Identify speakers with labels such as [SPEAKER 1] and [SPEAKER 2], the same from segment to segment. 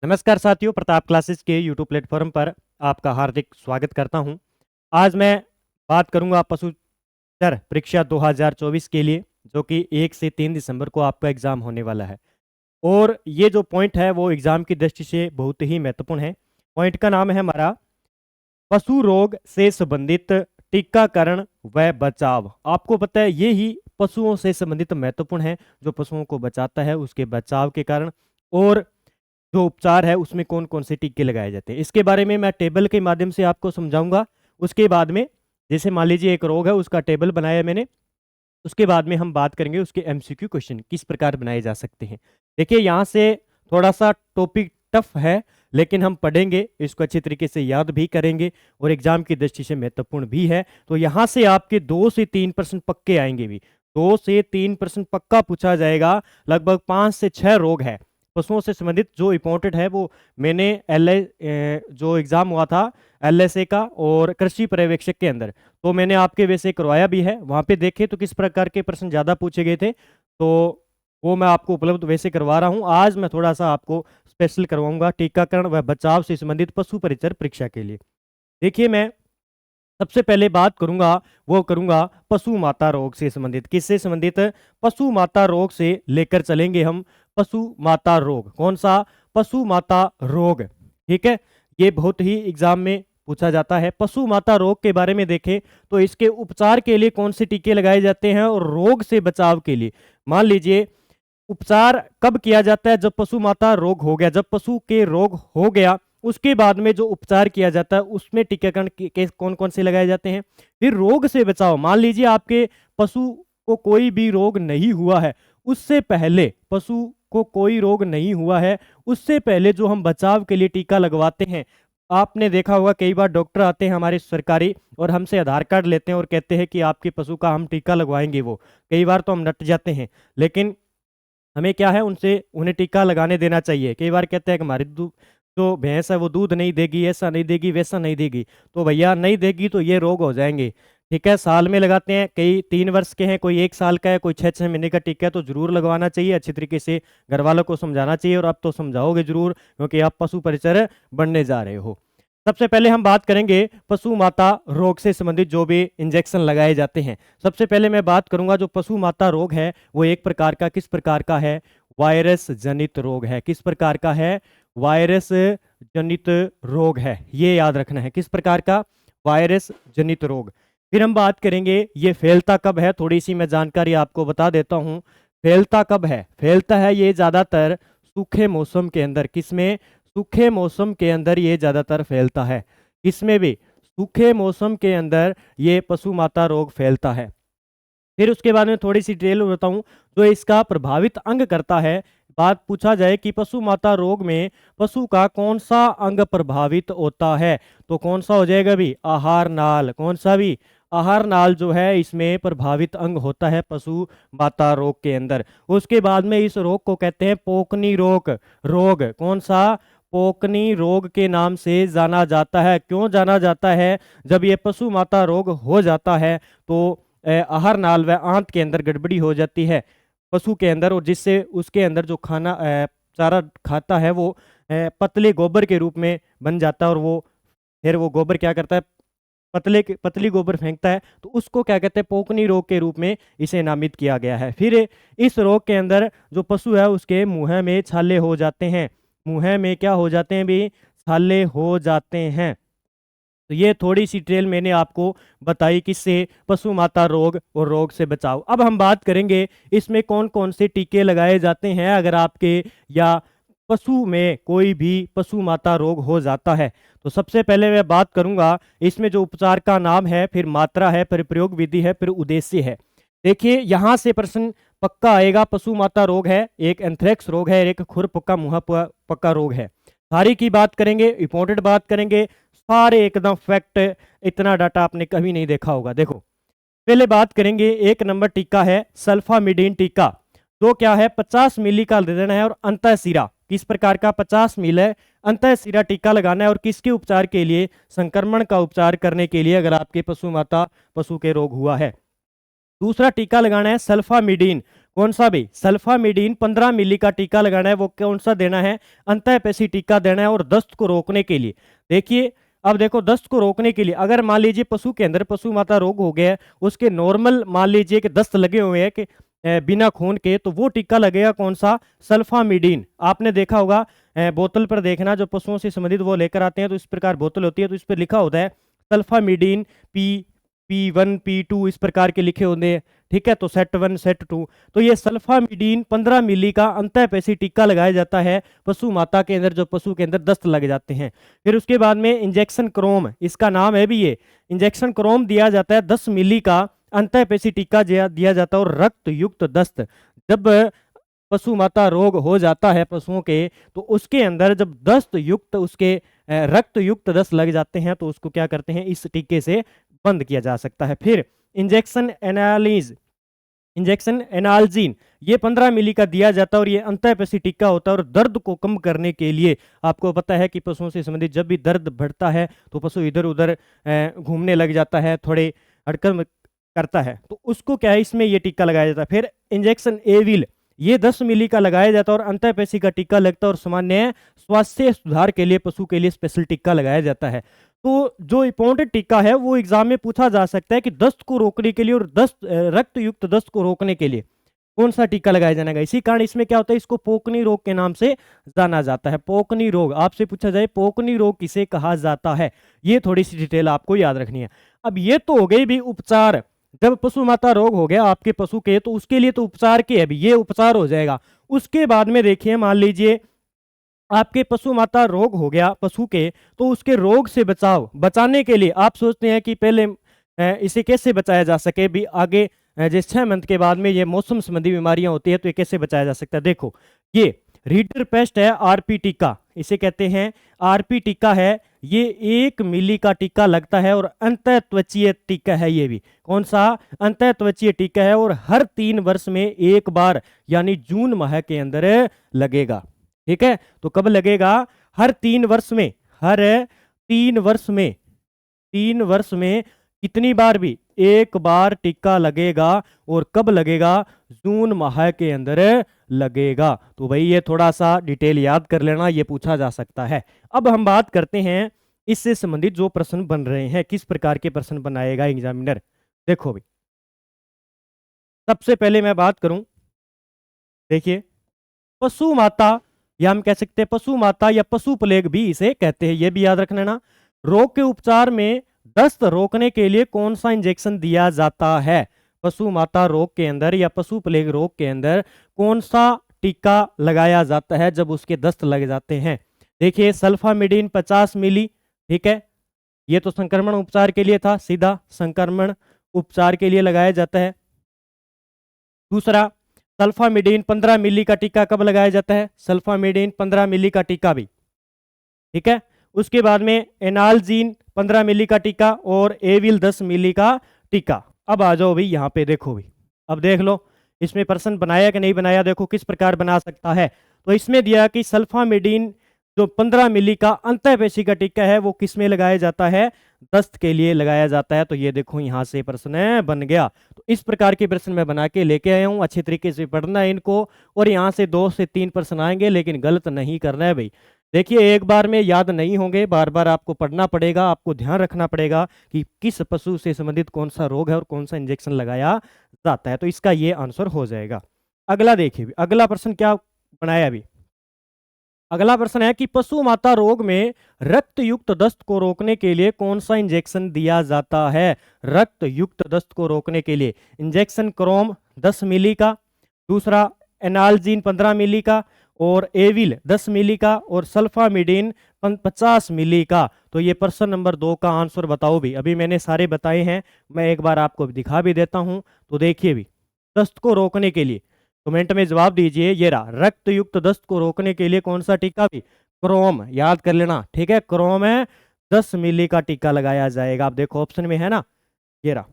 [SPEAKER 1] नमस्कार साथियों, प्रताप क्लासेस के यूट्यूब प्लेटफॉर्म पर आपका हार्दिक स्वागत करता हूं। आज मैं बात करूंगा पशुधन परीक्षा 2024 के लिए, जो कि 1 से 3 दिसंबर को आपका एग्ज़ाम होने वाला है। और ये जो पॉइंट है वो एग्ज़ाम की दृष्टि से बहुत ही महत्वपूर्ण है। पॉइंट का नाम है हमारा पशु रोग से संबंधित टीकाकरण व बचाव। आपको पता है ये ही पशुओं से संबंधित महत्वपूर्ण है, जो पशुओं को बचाता है उसके बचाव के कारण, और जो उपचार है उसमें कौन कौन से टीके लगाए जाते हैं इसके बारे में मैं टेबल के माध्यम से आपको समझाऊंगा। उसके बाद में जैसे मान लीजिए एक रोग है, उसका टेबल बनाया है मैंने। उसके बाद में हम बात करेंगे उसके एमसीक्यू क्वेश्चन किस प्रकार बनाए जा सकते हैं। देखिए यहाँ से थोड़ा सा टॉपिक टफ है, लेकिन हम पढ़ेंगे, इसको अच्छी तरीके से याद भी करेंगे और एग्जाम की दृष्टि से महत्वपूर्ण भी है। तो यहाँ से आपके 2 से 3% पक्के आएंगे भी। 2 से 3% पक्का पूछा जाएगा। लगभग 5 से 6 रोग है पशुओं से संबंधित जो इंपॉर्टेंट है, वो मैंने जो एग्जाम हुआ था एलएसए का और कृषि पर्यवेक्षक के अंदर, तो मैंने आपके वैसे करवाया भी है। वहाँ पे देखे तो किस प्रकार के प्रश्न ज़्यादा पूछे गए थे, तो वो मैं आपको उपलब्ध वैसे करवा रहा हूँ। आज मैं थोड़ा सा आपको स्पेशल करवाऊंगा टीकाकरण व बचाव से संबंधित पशु परिचर परीक्षा के लिए। देखिए मैं सबसे पहले बात करूंगा, वो करूंगा पशु माता रोग से संबंधित। किससे संबंधित? पशु माता रोग से लेकर चलेंगे हम। पशु माता रोग कौन सा? पशु माता रोग, ठीक है। ये बहुत ही एग्जाम में पूछा जाता है। पशु माता रोग के बारे में देखें तो इसके उपचार के लिए कौन से टीके लगाए जाते हैं, और रोग से बचाव के लिए मान लीजिए उपचार कब किया जाता है? जब पशु माता रोग हो गया, जब पशु के रोग हो गया उसके बाद में जो उपचार किया जाता है उसमें टीकाकरण के कौन कौन से लगाए जाते हैं। फिर रोग से बचाव, मान लीजिए आपके पशु को कोई भी रोग नहीं हुआ है, उससे पहले पशु को कोई रोग नहीं हुआ है, उससे पहले जो हम बचाव के लिए टीका लगवाते हैं। आपने देखा होगा कई बार डॉक्टर आते हैं हमारे सरकारी और हमसे आधार कार्ड लेते हैं और कहते हैं कि आपके पशु का हम टीका लगवाएंगे। वो कई बार तो हम नट जाते हैं, लेकिन हमें क्या है उनसे उन्हें टीका लगाने देना चाहिए। कई बार कहते हैं कि हमारी जो भैंस है वो दूध नहीं देगी, ऐसा नहीं देगी, वैसा नहीं देगी। तो भैया नहीं देगी तो ये रोग हो जाएंगे, ठीक है। साल में लगाते हैं, कई 3 वर्ष के हैं, कोई 1 साल का है, कोई 6 महीने का टीका है, तो जरूर लगवाना चाहिए। अच्छी तरीके से घर वालों को समझाना चाहिए, और अब तो समझाओगे जरूर क्योंकि आप पशु परिचर बनने जा रहे हो। सबसे पहले हम बात करेंगे पशु माता रोग से संबंधित जो भी इंजेक्शन लगाए जाते हैं। सबसे पहले मैं बात करूंगा जो पशु माता रोग है वो एक प्रकार का, किस प्रकार का है? वायरस जनित रोग है। किस प्रकार का है? वायरस जनित रोग है। ये याद रखना है, किस प्रकार का? वायरस जनित रोग। फिर हम बात करेंगे ये फैलता कब है। थोड़ी सी मैं जानकारी आपको बता देता हूँ। फैलता कब है? फैलता है ये ज्यादातर सूखे मौसम के अंदर। किसमें? सूखे मौसम के अंदर ये ज्यादातर फैलता है। इसमें भी सूखे मौसम के अंदर ये पशु माता रोग फैलता है। फिर उसके बाद में थोड़ी सी डिटेल बताऊं जो इसका प्रभावित अंग करता है। बात पूछा जाए कि पशु माता रोग में पशु का कौन सा अंग प्रभावित होता है, तो कौन सा हो जाएगा भी? आहार नाल। कौन सा भी? आहार नाल जो है इसमें प्रभावित अंग होता है पशु माता रोग के अंदर। उसके बाद में इस रोग को कहते हैं पोकनी रोग। रोग कौन सा? पोकनी रोग के नाम से जाना जाता है। क्यों जाना जाता है? जब ये पशु माता रोग हो जाता है तो आहार नाल व आंत के अंदर गड़बड़ी हो जाती है पशु के अंदर, और जिससे उसके अंदर जो खाना चारा खाता है वो पतले गोबर के रूप में बन जाता है, और वो फिर वो गोबर क्या करता है? पतली गोबर फेंकता है। तो उसको क्या कहते हैं? पोकनी रोग के रूप में इसे नामित किया गया है। फिर इस रोग के अंदर जो पशु है उसके मुंह में छाले हो जाते हैं। मुंह में क्या हो जाते हैं भी? छाले हो जाते हैं। तो ये थोड़ी सी डिटेल मैंने आपको बताई किससे? पशु माता रोग और रोग से बचाव। अब हम बात करेंगे इसमें कौन कौन से टीके लगाए जाते हैं अगर आपके या पशु में कोई भी पशु माता रोग हो जाता है। तो सबसे पहले मैं बात करूंगा इसमें जो उपचार का नाम है, फिर मात्रा है, फिर प्रयोग विधि है, फिर उद्देश्य है। देखिए यहां से प्रश्न पक्का आएगा। पशु माता रोग है, एक एंथ्रेक्स रोग है, एक खुर पक्का मुंह पक्का रोग है। सारी की बात करेंगे, इंपॉर्टेंट बात करेंगे, सारे एकदम फैक्ट। इतना डाटा आपने कभी नहीं देखा होगा। देखो पहले बात करेंगे 1 नंबर टीका है सल्फामिडीन टीका। जो क्या है? 50 मिली का देना है और अंतःशिरा। किस प्रकार का? 50 मिली है, अंतःशिरा टीका लगाना है। और किसके उपचार के लिए? संक्रमण का उपचार करने के लिए, अगर आपके पशु के रोग हुआ है। दूसरा टीका लगाना है सल्फामिडीन। कौन सा भी? सल्फामिडीन 15 मिली का टीका लगाना है। वो कौन सा देना है? अंतःपेशी टीका देना है, और दस्त को रोकने के लिए। देखिए, अब देखो, दस्त को रोकने के लिए अगर मान लीजिए पशु के अंदर पशु माता रोग हो गया है, उसके नॉर्मल मान लीजिए कि दस्त लगे हुए हैं कि बिना खून के, तो वो टीका लगेगा कौन सा? सल्फामिडीन। आपने देखा होगा, बोतल पर देखना, जो पशुओं से संबंधित वो लेकर आते हैं तो इस प्रकार बोतल होती है, तो इस पर लिखा होता है सल्फामिडीन P1 P2 इस प्रकार के लिखे होते हैं। ठीक है, तो सेट 1 सेट 2। तो ये सल्फामिडीन 15 मिली का अंतःपेशी टीका लगाया जाता है पशु माता के अंदर, जो पशु के अंदर दस्त लग जाते हैं। फिर उसके बाद में इंजेक्शन क्रोम, इसका नाम है भी ये, इंजेक्शन क्रोम दिया जाता है 10 मिली का अंतःपेशी टीका दिया जाता है। और रक्त युक्त दस्त, जब पशु माता रोग हो जाता है पशुओं के, तो उसके अंदर जब दस्त युक्त उसके रक्त युक्त दस्त लग जाते हैं, तो उसको क्या करते हैं? इस टीके से बंद किया जा सकता है। फिर इंजेक्शन एनाल्जीन, ये 15 मिली का दिया जाता है, और ये अंतःपेशी टीका होता है। और दर्द को कम करने के लिए, आपको पता है कि पशुओं से संबंधित जब भी दर्द बढ़ता है तो पशु इधर उधर घूमने लग जाता है, थोड़े अड़कन करता है, तो उसको क्या है, इसमें ये टीका लगाया जाता है। फिर इंजेक्शन एविल, ये 10 मिली का लगाया जाता है, और अंतःपेशी का टीका लगता है, और सामान्य स्वास्थ्य सुधार के लिए पशु के लिए स्पेशल टीका लगाया जाता है। तो जो इंपॉर्टेंट टीका है वो एग्जाम में पूछा जा सकता है कि दस्त को रोकने के लिए और रक्त युक्त दस्त को रोकने के लिए कौन सा टीका लगाया जाएगा। इसी कारण इसमें क्या होता है, इसको पोकनी रोग के नाम से जाना जाता है। पोकनी रोग आपसे पूछा जाए, पोकनी रोग किसे कहा जाता है, ये थोड़ी सी डिटेल आपको याद रखनी है। अब ये तो हो गई भी उपचार, जब पशु माता रोग हो गया आपके पशु के, तो उसके लिए तो उपचार के अभी ये उपचार हो जाएगा। उसके बाद में देखिए, मान लीजिए आपके पशु माता रोग हो गया पशु के, तो उसके रोग से बचाने के लिए आप सोचते हैं कि पहले इसे कैसे बचाया जा सके भी आगे, जैसे 6 मंथ के बाद में ये मौसम संबंधी बीमारियां होती है, तो ये कैसे बचाया जा सकता है। देखो, ये रीडर पेस्ट है, आरपी टीका इसे कहते हैं, आरपी टीका है। ये 1 मिली का टीका लगता है, और अंतःत्वचीय टीका है। ये भी कौन सा? अंतःत्वचीय टीका है, और हर 3 वर्ष में एक बार, यानी जून माह के अंदर लगेगा। ठीक है, तो कब लगेगा? हर 3 वर्ष में, हर 3 वर्ष में, 3 वर्ष में कितनी बार भी एक बार टीका लगेगा। और कब लगेगा? जून माह के अंदर लगेगा। तो भाई ये थोड़ा सा डिटेल याद कर लेना, ये पूछा जा सकता है। अब हम बात करते हैं इससे संबंधित जो प्रश्न बन रहे हैं, किस प्रकार के प्रश्न बनाएगा एग्जामिनर। देखो भाई, सबसे पहले मैं बात करूं, देखिए, पशु माता, या हम कह सकते हैं पशु माता या पशु प्लेग भी इसे कहते हैं, ये भी याद रख लेना। रोग के उपचार में दस्त रोकने के लिए कौन सा इंजेक्शन दिया जाता है? पशु माता रोग के अंदर या पशु प्लेग रोग के अंदर कौन सा टीका लगाया जाता है जब उसके दस्त लग जाते हैं? देखिए, सल्फामिडीन 50 मिली, ठीक है, ये तो संक्रमण उपचार के लिए था, सीधा संक्रमण उपचार के लिए लगाया जाता है। दूसरा, सल्फामिडीन 15 मिली का टीका कब लगाया जाता है? सल्फामिडीन 15 मिली का टीका भी, ठीक है। उसके बाद में एनाल्जीन 15 मिली का टीका, और एविल 10 मिली का टीका। अब आ जाओ भाई यहाँ पे, देखो भाई, अब देख लो इसमें प्रश्न बनाया कि नहीं बनाया, देखो किस प्रकार बना सकता है। तो इसमें दिया कि सल्फामिडीन जो 15 मिली का अंतःपेशी का टीका है, वो किस में लगाया जाता है? दस्त के लिए लगाया जाता है। तो ये देखो यहाँ से प्रश्न बन गया। तो इस प्रकार के प्रश्न मैं बना के लेके आया हूँ, अच्छे तरीके से पढ़ना है इनको, और यहाँ से 2 से 3 प्रश्न आएंगे, लेकिन गलत नहीं करना है भाई। देखिए, एक बार में याद नहीं होंगे, बार बार आपको पढ़ना पड़ेगा, आपको ध्यान रखना पड़ेगा कि किस पशु से संबंधित कौन सा रोग है और कौन सा इंजेक्शन लगाया जाता है। तो इसका ये आंसर हो जाएगा। अगला देखिए, अगला प्रश्न क्या बनाया अभी। अगला प्रश्न है कि पशु माता रोग में रक्त युक्त दस्त को रोकने के लिए कौन सा इंजेक्शन दिया जाता है? रक्त युक्त दस्त को रोकने के लिए इंजेक्शन क्रोम 10 मिली का, दूसरा एनाल्जीन 15 मिली का, और एविल 10 मिली का, और सल्फामिडीन 50 मिली का। तो ये प्रश्न नंबर 2 का आंसर बताओ भी। अभी मैंने सारे बताए हैं, मैं एक बार आपको दिखा भी देता हूं। तो देखिए भी, दस्त को रोकने के लिए कमेंट में जवाब दीजिए। ये रहा, रक्त युक्त दस्त को रोकने के लिए कौन सा टीका भी? क्रोम, याद कर लेना, ठीक है, क्रोम है 10 मिली का टीका लगाया जाएगा। आप देखो ऑप्शन में है ना, ये रहा,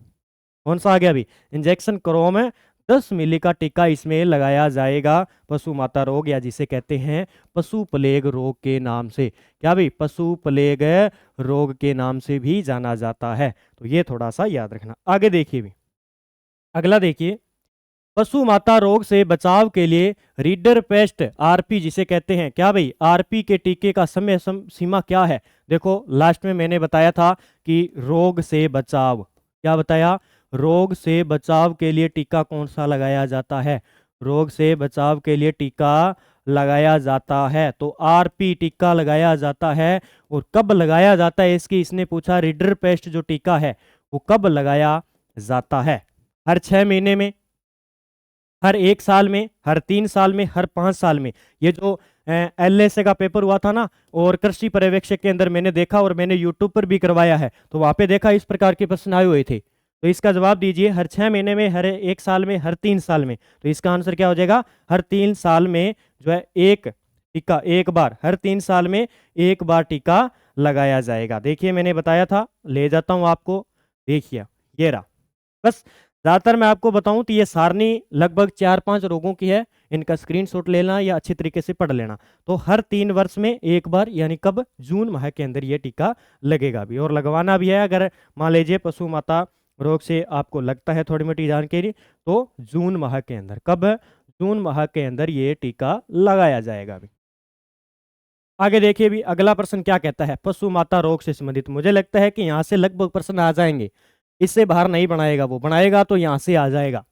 [SPEAKER 1] कौन सा आ गया अभी? इंजेक्शन क्रोम है 10 मिली का टीका इसमें लगाया जाएगा पशु माता रोग, या जिसे कहते हैं पशु प्लेग रोग के नाम से। क्या भाई? पशु प्लेग रोग के नाम से भी जाना जाता है। तो ये थोड़ा सा याद रखना। आगे देखिए भी, अगला देखिए, पशु माता रोग से बचाव के लिए रीडर पेस्ट आरपी जिसे कहते हैं, क्या भाई, आरपी के टीके का समय सीमा क्या है? देखो लास्ट में मैंने बताया था कि रोग से बचाव, क्या बताया, रोग से बचाव के लिए टीका कौन सा लगाया जाता है? रोग से बचाव के लिए टीका लगाया जाता है तो आरपी टीका लगाया जाता है। और कब लगाया जाता है इसकी इसने पूछा, रीडर पेस्ट जो टीका है वो कब लगाया जाता है? हर 6 महीने में, हर 1 साल में, हर 3 साल में, हर 5 साल में। ये जो एलएसए का पेपर हुआ था ना, और कृषि पर्यवेक्षक के अंदर मैंने देखा और मैंने यूट्यूब पर भी करवाया है, तो वहां पे देखा इस प्रकार के प्रश्न आए हुए थे। तो इसका जवाब दीजिए, हर 6 महीने में, हर 1 साल में, हर 3 साल में। तो इसका आंसर क्या हो जाएगा? हर 3 साल में जो है एक टीका, एक बार, हर 3 साल में एक बार टीका लगाया जाएगा। देखिए मैंने बताया था, ले जाता हूं आपको, देखिए ये रहा। बस ज़्यादातर मैं आपको बताऊं तो ये सारणी लगभग 4-5 रोगों की है, इनका स्क्रीनशॉट लेना या अच्छी तरीके से पढ़ लेना। तो हर 3 वर्ष में एक बार, यानी कब? जून माह के अंदर ये टीका लगेगा भी, और लगवाना भी है। अगर मान लीजिए पशु माता रोग से आपको लगता है थोड़ी मोटी जानकारी, तो जून माह के अंदर, कब? जून माह के अंदर ये टीका लगाया जाएगा भी। आगे देखिए भी अगला प्रश्न क्या कहता है पशु माता रोग से संबंधित। मुझे लगता है कि यहाँ से लगभग प्रश्न आ जाएंगे, इससे बाहर नहीं बनाएगा, वो बनाएगा तो यहाँ से आ जाएगा।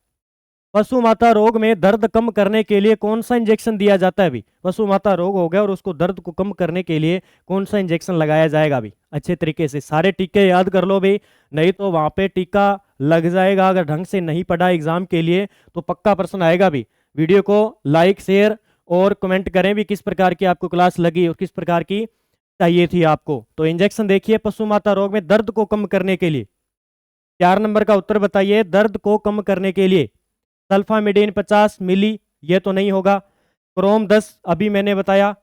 [SPEAKER 1] पशु माता रोग में दर्द कम करने के लिए कौन सा इंजेक्शन दिया जाता है? अभी पशु माता रोग हो गया और उसको दर्द को कम करने के लिए कौन सा इंजेक्शन लगाया जाएगा? अभी अच्छे तरीके से सारे टीके याद कर लो भाई, नहीं तो वहां पे टीका लग जाएगा। अगर ढंग से नहीं पढ़ा एग्जाम के लिए तो पक्का प्रश्न आएगा भी। वीडियो को लाइक, शेयर और कमेंट करें भी किस प्रकार की आपको क्लास लगी और किस प्रकार की चाहिए थी आपको। तो इंजेक्शन देखिए, पशु माता रोग में दर्द को कम करने के लिए 4 नंबर का उत्तर बताइए। दर्द को कम करने के लिए सल्फामिडीन 50 मिली, ये तो नहीं होगा। क्रोम 10 अभी मैंने बताया,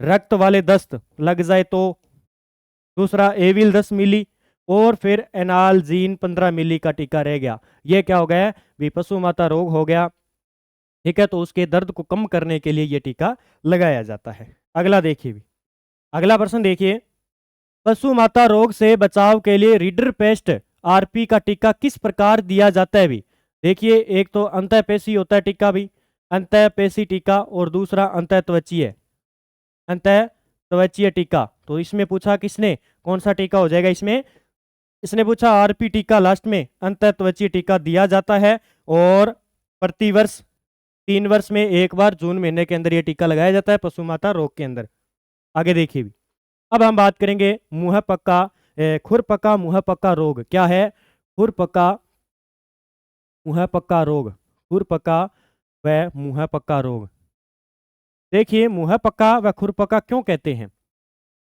[SPEAKER 1] रक्त वाले दस्त लग जाए तो। दूसरा एविल 10 मिली, और फिर एनालजीन 15 मिली का टीका रह गया। ये क्या हो गया? भी पशु माता रोग हो गया, ठीक है, तो उसके दर्द को कम करने के लिए ये टीका लगाया जाता है। अगला देखिए भी, अगला प्रश्न देखिए, पशु माता रोग से बचाव के लिए रीडर पेस्ट आरपी का टीका किस प्रकार दिया जाता है? भी देखिए, एक तो अंतःपेशी होता है टीका भी, अंतःपेशी टीका, और दूसरा अंतःत्वचीय, अंतःत्वचीय टीका। तो इसमें पूछा किसने, कौन सा टीका हो जाएगा इसमें? इसने पूछा आरपी टीका, लास्ट में अंतःत्वचीय टीका दिया जाता है। और प्रतिवर्ष 3 वर्ष में एक बार जून महीने के अंदर ये टीका लगाया जाता है पशु माता रोग के अंदर। आगे देखिए भी, अब हम बात करेंगे मुंह पक्का, खुरपका मुंह पक्का रोग क्या है? खुरपका मुंह पक्का रोग, खुरपका व मुंह पक्का रोग। देखिए मुंह पक्का व खुरपका क्यों कहते हैं?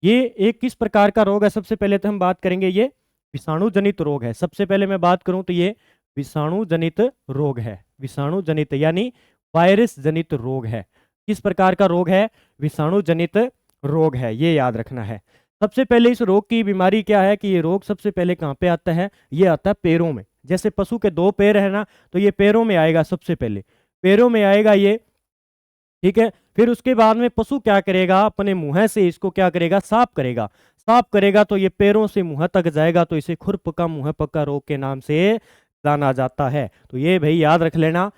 [SPEAKER 1] ये एक किस प्रकार का रोग है? सबसे पहले तो हम बात करेंगे, ये विषाणु जनित रोग है। सबसे पहले मैं बात करूं तो ये विषाणु जनित रोग है, विषाणु जनित यानी वायरस जनित रोग है। किस प्रकार का रोग है? विषाणु जनित रोग है, ये याद रखना है। सबसे पहले इस रोग की बीमारी क्या है कि ये रोग सबसे पहले कहाँ पे आता है? ये आता है पैरों में। जैसे पशु के 2 पैर है ना, तो ये पैरों में आएगा, सबसे पहले पैरों में आएगा ये, ठीक है। फिर उसके बाद में पशु क्या करेगा? अपने मुंह से इसको क्या करेगा? साफ करेगा। साफ करेगा तो ये पैरों से मुंह तक जाएगा, तो इसे खुरपका मुंह पक्का रोग के नाम से जाना जाता है। तो ये भाई याद रख लेना,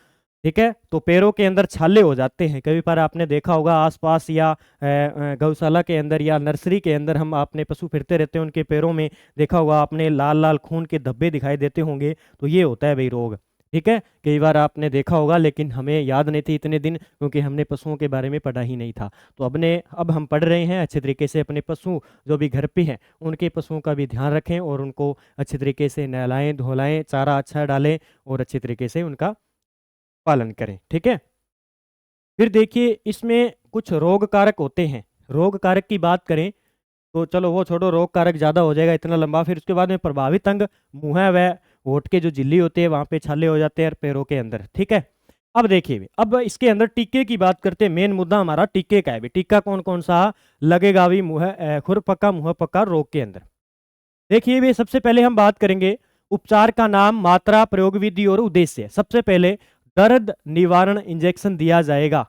[SPEAKER 1] ठीक है। तो पैरों के अंदर छाले हो जाते हैं, कभी बार आपने देखा होगा आसपास या गौशाला के अंदर या नर्सरी के अंदर हम अपने पशु फिरते रहते हैं, उनके पैरों में देखा होगा आपने लाल लाल खून के धब्बे दिखाई देते होंगे। तो ये होता है भाई रोग, ठीक है। कई बार आपने देखा होगा, लेकिन हमें याद नहीं थी इतने दिन, क्योंकि हमने पशुओं के बारे में पढ़ा ही नहीं था। तो अब हम पढ़ रहे हैं अच्छे तरीके से। अपने पशु जो भी घर पे हैं उनके पशुओं का भी ध्यान रखें और उनको अच्छे तरीके से नहलाएं धोलाएं, चारा अच्छा डालें और अच्छे तरीके से उनका पालन करें, ठीक है। फिर देखिए इसमें कुछ रोग कारक होते हैं। रोग कारक की बात करें तो चलो वो छोड़ो, रोग कारक ज़्यादा हो जाएगा इतना लंबा। फिर उसके बाद में प्रभावित अंग मुंह व होठ के जो झिल्ली होती है वहाँ पे छाले हो जाते हैं पैरों के अंदर, ठीक है। अब देखिए, अब इसके अंदर टीके की बात करते हैं। मेन मुद्दा हमारा टीके का है। टीका कौन कौन सा लगेगा अभी खुरपका मुंह पक्का रोग के अंदर? देखिए भी सबसे पहले हम बात करेंगे उपचार का नाम, मात्रा, प्रयोग विधि और उद्देश्य। सबसे पहले दर्द निवारण इंजेक्शन दिया जाएगा।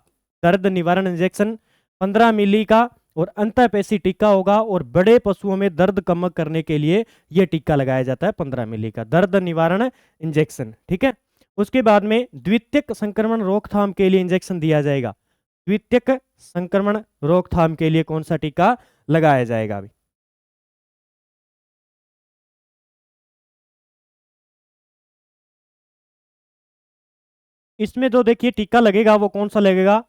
[SPEAKER 1] दर्द निवारण इंजेक्शन 15 मिली का और अंतःपेशी टीका होगा, और बड़े पशुओं में दर्द कम करने के लिए यह टीका लगाया जाता है 15 मिली का दर्द निवारण इंजेक्शन, ठीक है। उसके बाद में द्वितीयक संक्रमण रोकथाम के लिए इंजेक्शन दिया जाएगा। द्वितीयक संक्रमण रोकथाम के लिए कौन सा टीका लगाया जाएगा अभी? इसमें जो देखिए टीका लगेगा वो कौन सा लगेगा?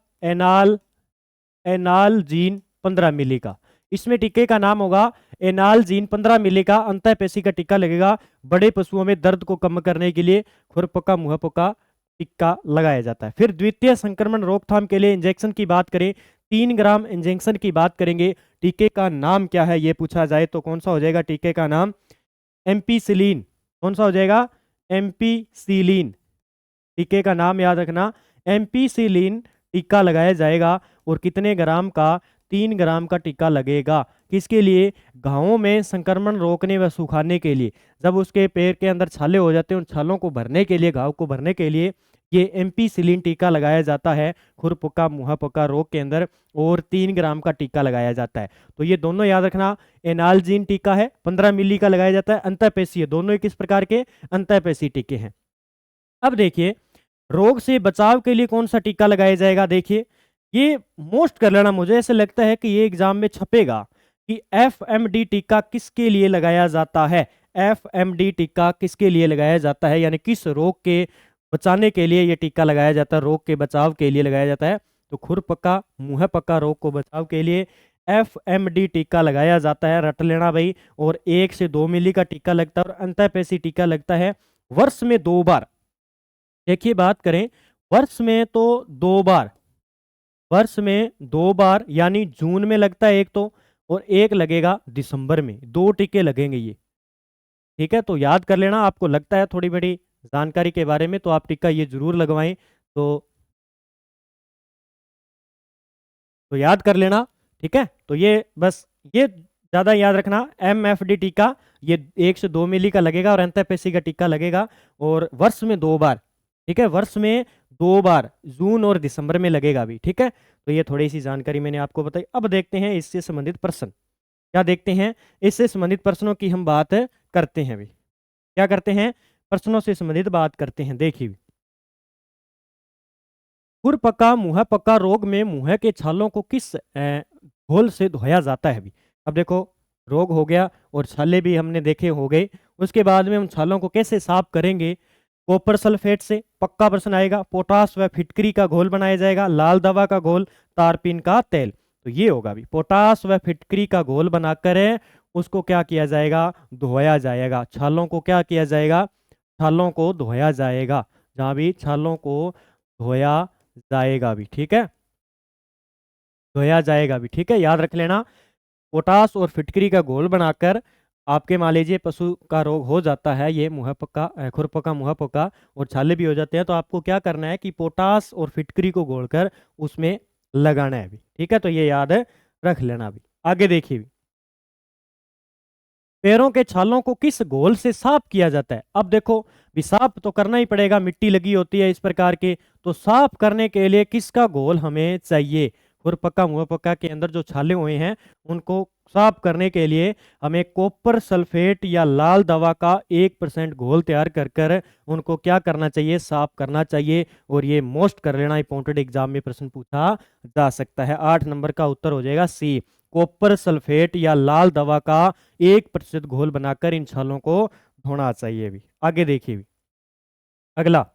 [SPEAKER 1] एनालजीन 15 मिली का। इसमें टीके का नाम होगा एनालजीन 15 मिली का अंतःपेशी का टीका लगेगा। बड़े पशुओं में दर्द को कम करने के लिए खुरपका मुहपका टीका लगाया जाता है। फिर द्वितीय संक्रमण रोकथाम के लिए इंजेक्शन की बात करें, 3 ग्राम इंजेक्शन की बात करेंगे। टीके का नाम क्या है ये पूछा जाए तो कौन सा हो जाएगा टीके का नाम? एम्पीसिलिन। कौन सा हो जाएगा? एम्पीसिलिन। टीके का नाम याद रखना, एम्पीसिलिन टीका लगाया जाएगा। और कितने ग्राम का? 3 ग्राम का टीका लगेगा। किसके लिए? घावों में संक्रमण रोकने व सुखाने के लिए। जब उसके पैर के अंदर छाले हो जाते हैं उन छालों को भरने के लिए, घाव को भरने के लिए ये एम्पीसिलिन टीका लगाया जाता है खुरपका मुहपका रोग के अंदर। और 3 ग्राम का टीका लगाया जाता है। तो ये दोनों याद रखना, एनालजीन टीका है 15 मिली का लगाया जाता है, अंतःपेशीय, दोनों किस प्रकार के? अंतःपेशी टीके हैं। अब देखिए रोग से बचाव के लिए कौन सा टीका लगाया जाएगा? देखिए ये मोस्ट कर लेना, मुझे ऐसे लगता है कि ये एग्जाम में छपेगा कि एफएमडी टीका किसके लिए लगाया जाता है। एफएमडी टीका किसके लिए लगाया जाता है, यानी किस रोग के बचाने के लिए ये टीका लगाया जाता है, रोग के बचाव के लिए लगाया जाता है। तो खुरपका मुहपका रोग को बचाव के लिए एफएमडी टीका लगाया जाता है, रट लेना भाई। और 1 से 2 मिली का टीका लगता है और अंतःपेशी टीका लगता है वर्ष में 2 बार। देखिए बात करें वर्ष में तो 2 बार, वर्ष में 2 बार यानी जून में लगता है एक तो, और एक लगेगा दिसंबर में। 2 टीके लगेंगे ये, ठीक है। तो याद कर लेना, आपको लगता है थोड़ी बड़ी जानकारी के बारे में तो आप टीका ये जरूर लगवाएं। तो याद कर लेना, ठीक है। तो ये बस ये ज़्यादा याद रखना, एमएफडी टीका ये 1 से 2 मिली का लगेगा और अंतःपेशी का टीका लगेगा और वर्ष में 2 बार, ठीक है। वर्ष में 2 बार जून और दिसंबर में लगेगा भी, ठीक है। तो ये थोड़ी सी जानकारी मैंने आपको बताई। अब देखते हैं इससे संबंधित प्रश्न। क्या देखते हैं? इससे संबंधित प्रश्नों की हम बात करते हैं भी। क्या करते हैं? प्रश्नों से संबंधित बात करते हैं। देखिए खुरपका मुहपका रोग में मुंह के छालों को किस घोल से धोया जाता है अभी? अब देखो रोग हो गया और छाले भी हमने देखे हो गए, उसके बाद में उन छालों को कैसे साफ करेंगे? कॉपर सल्फेट से, पक्का प्रश्न आएगा। पोटास व फिटकरी का घोल बनाया जाएगा, लाल दवा का घोल, तारपीन का तेल। तो ये होगा अभी पोटास व फिटकरी का घोल बनाकर उसको क्या किया जाएगा? धोया जाएगा। छालों को क्या किया जाएगा? छालों को धोया जाएगा। जहाँ भी छालों को धोया जाएगा भी, ठीक है, धोया जाएगा भी, ठीक है। याद रख लेना, पोटास और फिटकरी का घोल बनाकर आपके मान लीजिए पशु का रोग हो जाता है, ये मुहपका खुरपका मुहपका और छाले भी हो जाते हैं, तो आपको क्या करना है कि पोटास और फिटकरी को घोलकर उसमें लगाना है अभी, ठीक है। तो ये याद रख लेना अभी। आगे देखिए पैरों के छालों को किस घोल से साफ किया जाता है? अब देखो भी साफ तो करना ही पड़ेगा, मिट्टी लगी होती है इस प्रकार के, तो साफ करने के लिए किसका घोल हमें चाहिए? खुरपका मुहपका के अंदर जो छाले हुए हैं उनको साफ करने के लिए हमें कॉपर सल्फेट या लाल दवा का 1% घोल तैयार कर कर उनको क्या करना चाहिए? साफ करना चाहिए। और ये मोस्ट कर लेना, इंपॉर्टेंट एग्जाम में प्रश्न पूछा जा सकता है। 8 नंबर का उत्तर हो जाएगा सी, कॉपर सल्फेट या लाल दवा का 1% घोल बनाकर इन छालों को धोना चाहिए भी। आगे देखिए भी अगला,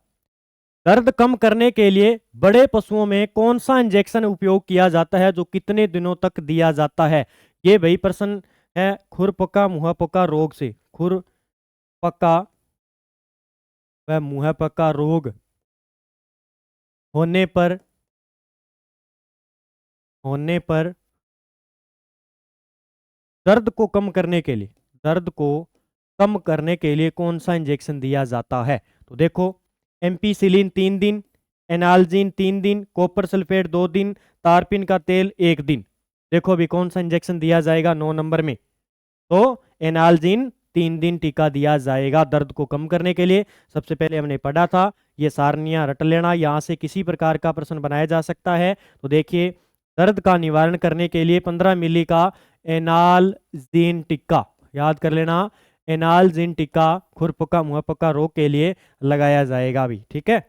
[SPEAKER 1] दर्द कम करने के लिए बड़े पशुओं में कौन सा इंजेक्शन उपयोग किया जाता है जो कितने दिनों तक दिया जाता है? ये भाई प्रश्न है खुरपका मुहपका रोग से। खुरपका व मुहपका रोग होने पर दर्द को कम करने के लिए, दर्द को कम करने के लिए कौन सा इंजेक्शन दिया जाता है? तो देखो एम्पीसिलिन 3 दिन, एनालजीन 3 दिन, कॉपर सल्फेट 2 दिन, तारपीन का तेल 1 दिन। देखो अभी कौन सा इंजेक्शन दिया जाएगा 9 नंबर में? तो एनालजीन 3 दिन टीका दिया जाएगा दर्द को कम करने के लिए। सबसे पहले हमने पढ़ा था, ये सारनियां रट लेना, यहाँ से किसी प्रकार का प्रश्न बनाया जा सकता है। तो देखिए दर्द का निवारण करने के लिए 15 मिली का एनालजीन टीका, याद कर लेना, एनालजिन टीका खुरपका मुहपका रोग के लिए लगाया जाएगा भी। ठीक है,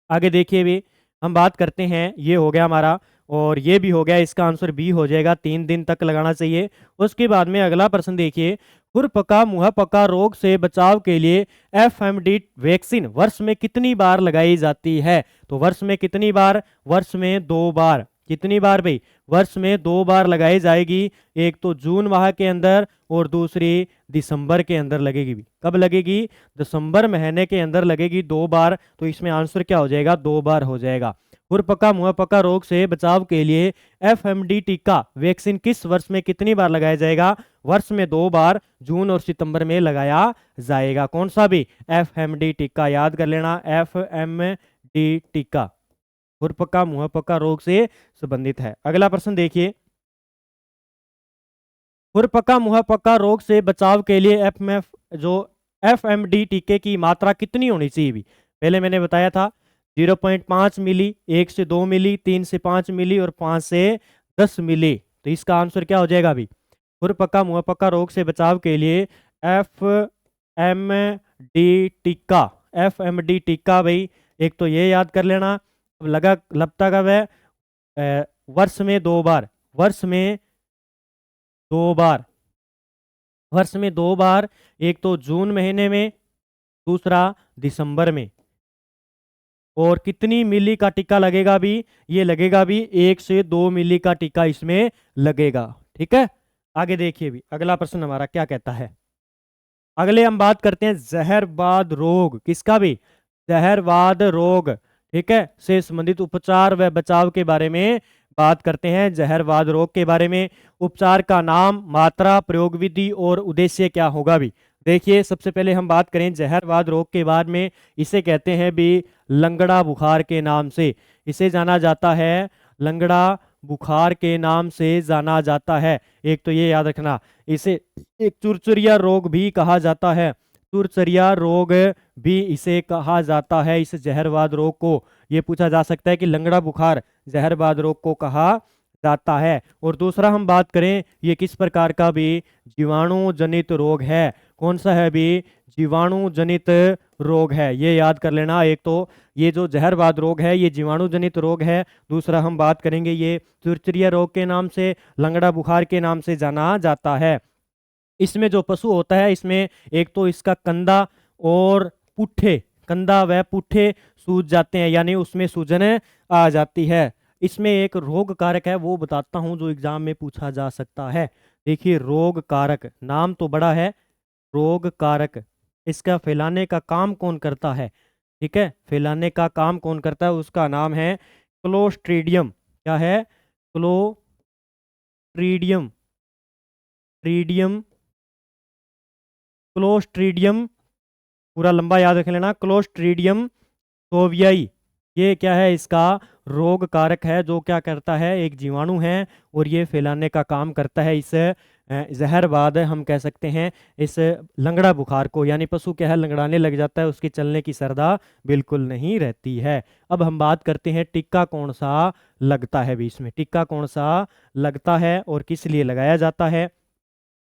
[SPEAKER 1] आगे देखिए भी हम बात करते हैं, ये हो गया हमारा और ये भी हो गया, इसका आंसर बी हो जाएगा, 3 दिन तक लगाना चाहिए। उसके बाद में अगला प्रश्न देखिए, खुरपका मुहपका रोग से बचाव के लिए एफएमडी वैक्सीन वर्ष में कितनी बार लगाई जाती है? तो वर्ष में कितनी बार? वर्ष में 2 बार। कितनी बार भाई? वर्ष में 2 बार लगाई जाएगी। एक तो जून माह के अंदर और दूसरी दिसंबर के अंदर लगेगी भी। कब लगेगी? दिसंबर महीने के अंदर लगेगी 2 बार। तो इसमें आंसर क्या हो जाएगा? 2 बार हो जाएगा। खुरपका मुहपका रोग से बचाव के लिए एफएमडी टीका वैक्सीन किस वर्ष में कितनी बार लगाया जाएगा? वर्ष में 2 बार, जून और सितंबर में लगाया जाएगा। कौन सा भी? एफएमडी टीका, याद कर लेना, एफएमडी टीका खुरपका मुहपका रोग से संबंधित है। अगला प्रश्न देखिए, खुरपका मुहपका रोग से बचाव के लिए एफएमडी टीके की मात्रा कितनी होनी चाहिए भी? पहले मैंने बताया था 0.5 मिली, 1 से 2 मिली, 3 से 5 मिली और 5 से 10 मिली। तो इसका आंसर क्या हो जाएगा भी? खुरपका मुहपका रोग से बचाव के लिए एफएमडी टीका, एफएमडी टीका भाई, एक तो ये याद कर लेना। अब लगता कब है? वर्ष में 2 बार, वर्ष में 2 बार, वर्ष में 2 बार, एक तो जून महीने में, दूसरा दिसंबर में। और कितनी मिली का टीका लगेगा भी? ये लगेगा भी 1 से 2 मिली का टीका इसमें लगेगा। ठीक है, आगे देखिए भी अगला प्रश्न हमारा क्या कहता है। अगले हम बात करते हैं जहरवाद रोग, किसका भी? जहरवाद रोग, ठीक है, से संबंधित उपचार व बचाव के बारे में बात करते हैं। जहरवाद रोग के बारे में उपचार का नाम, मात्रा, प्रयोग विधि और उद्देश्य क्या होगा भी? देखिए, सबसे पहले हम बात करें जहरवाद रोग के बारे में, इसे कहते हैं भी लंगड़ा बुखार के नाम से, इसे जाना जाता है, लंगड़ा बुखार के नाम से जाना जाता है। एक तो ये याद रखना, इसे एक चुरचुरिया रोग भी कहा जाता है, चुरचुरिया रोग भी इसे कहा जाता है। इस जहरवाद रोग को ये पूछा जा सकता है कि लंगड़ा बुखार जहरवाद रोग को कहा जाता है। और दूसरा हम बात करें, ये किस प्रकार का भी? जीवाणु जनित रोग है। कौन सा है भी? जीवाणु जनित रोग है, ये याद कर लेना। एक तो ये जो जहरवाद रोग है ये जीवाणु जनित रोग है, दूसरा हम बात करेंगे ये चुरचुरिया रोग के नाम से, लंगड़ा बुखार के नाम से जाना जाता है। इसमें जो पशु होता है, इसमें एक तो इसका कंधा और पुट्ठे, कंधा व पुट्ठे सूज जाते हैं, यानी उसमें सूजन आ जाती है। इसमें एक रोग कारक है, वो बताता हूं जो एग्जाम में पूछा जा सकता है। देखिए, रोग कारक, नाम तो बड़ा है, रोग कारक, इसका फैलाने का काम कौन करता है? ठीक है, फैलाने का काम कौन करता है? उसका नाम है क्लोस्ट्रीडियम। क्या है? क्लोस्ट्रीडियम, ट्रीडियम, क्लोस्ट्रीडियम, पूरा लंबा याद रख लेना, क्लोस्ट्रीडियम सोवियाई। ये क्या है? इसका रोग कारक है, जो क्या करता है? एक जीवाणु है और ये फैलाने का काम करता है। इस जहरवाद हम कह सकते हैं इस लंगड़ा बुखार को, यानी पशु क्या है? लंगड़ाने लग जाता है, उसकी चलने की सरदा बिल्कुल नहीं रहती है। अब हम बात करते हैं टीका कौन सा लगता है बीच में, टीका कौन सा लगता है और किस लिए लगाया जाता है।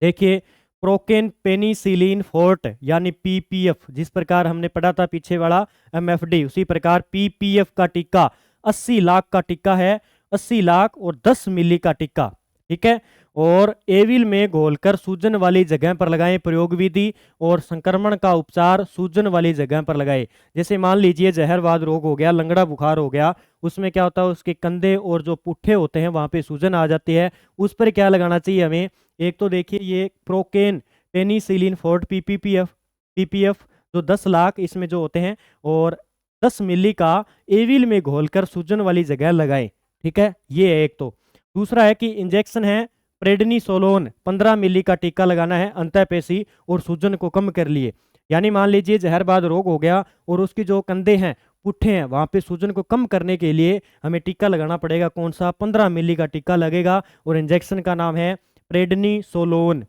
[SPEAKER 1] देखिए, प्रोकेन पेनिसिलिन फोर्ट यानी पीपीएफ, जिस प्रकार हमने पढ़ा था पीछे वाला एमएफडी, उसी प्रकार पीपीएफ का टीका 80 लाख का टीका है, 80 लाख और 10 मिली का टीका। ठीक है, और एविल में घोलकर सूजन वाली जगह पर लगाएं। प्रयोग विधि और संक्रमण का उपचार सूजन वाली जगह पर लगाएं। जैसे मान लीजिए जहरवाद रोग हो गया, लंगड़ा बुखार हो गया, उसमें क्या होता है? उसके कंधे और जो पुट्ठे होते हैं वहां पे सूजन आ जाती है, उस पर क्या लगाना चाहिए हमें? एक तो देखिए ये प्रोकेन पेनिसिलिन फोर्ट पीपीएफ जो 10 लाख इसमें जो होते हैं, और 10 मिली का एविल में घोलकर सूजन वाली जगह लगाएं। ठीक है, ये है एक तो। दूसरा है कि इंजेक्शन है प्रेडनिसोलोन, 15 मिली का टीका लगाना है अंतःपेशी और सूजन को कम कर लिए। यानी मान लीजिए जहरवाद रोग हो गया और उसकी जो कंधे हैं, पुट्ठे हैं, वहां पे सूजन को कम करने के लिए हमें टीका लगाना पड़ेगा। कौन सा? 15 मिली का टीका लगेगा और इंजेक्शन का नाम है प्रेडनिसोलोन।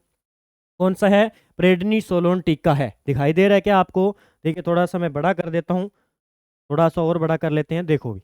[SPEAKER 1] कौन सा है? प्रेडनिसोलोन टीका है। दिखाई दे रहा है क्या आपको? देखिए, थोड़ा सा मैं बड़ा कर देता हूँ, थोड़ा सा और बड़ा कर लेते हैं। देखो भी,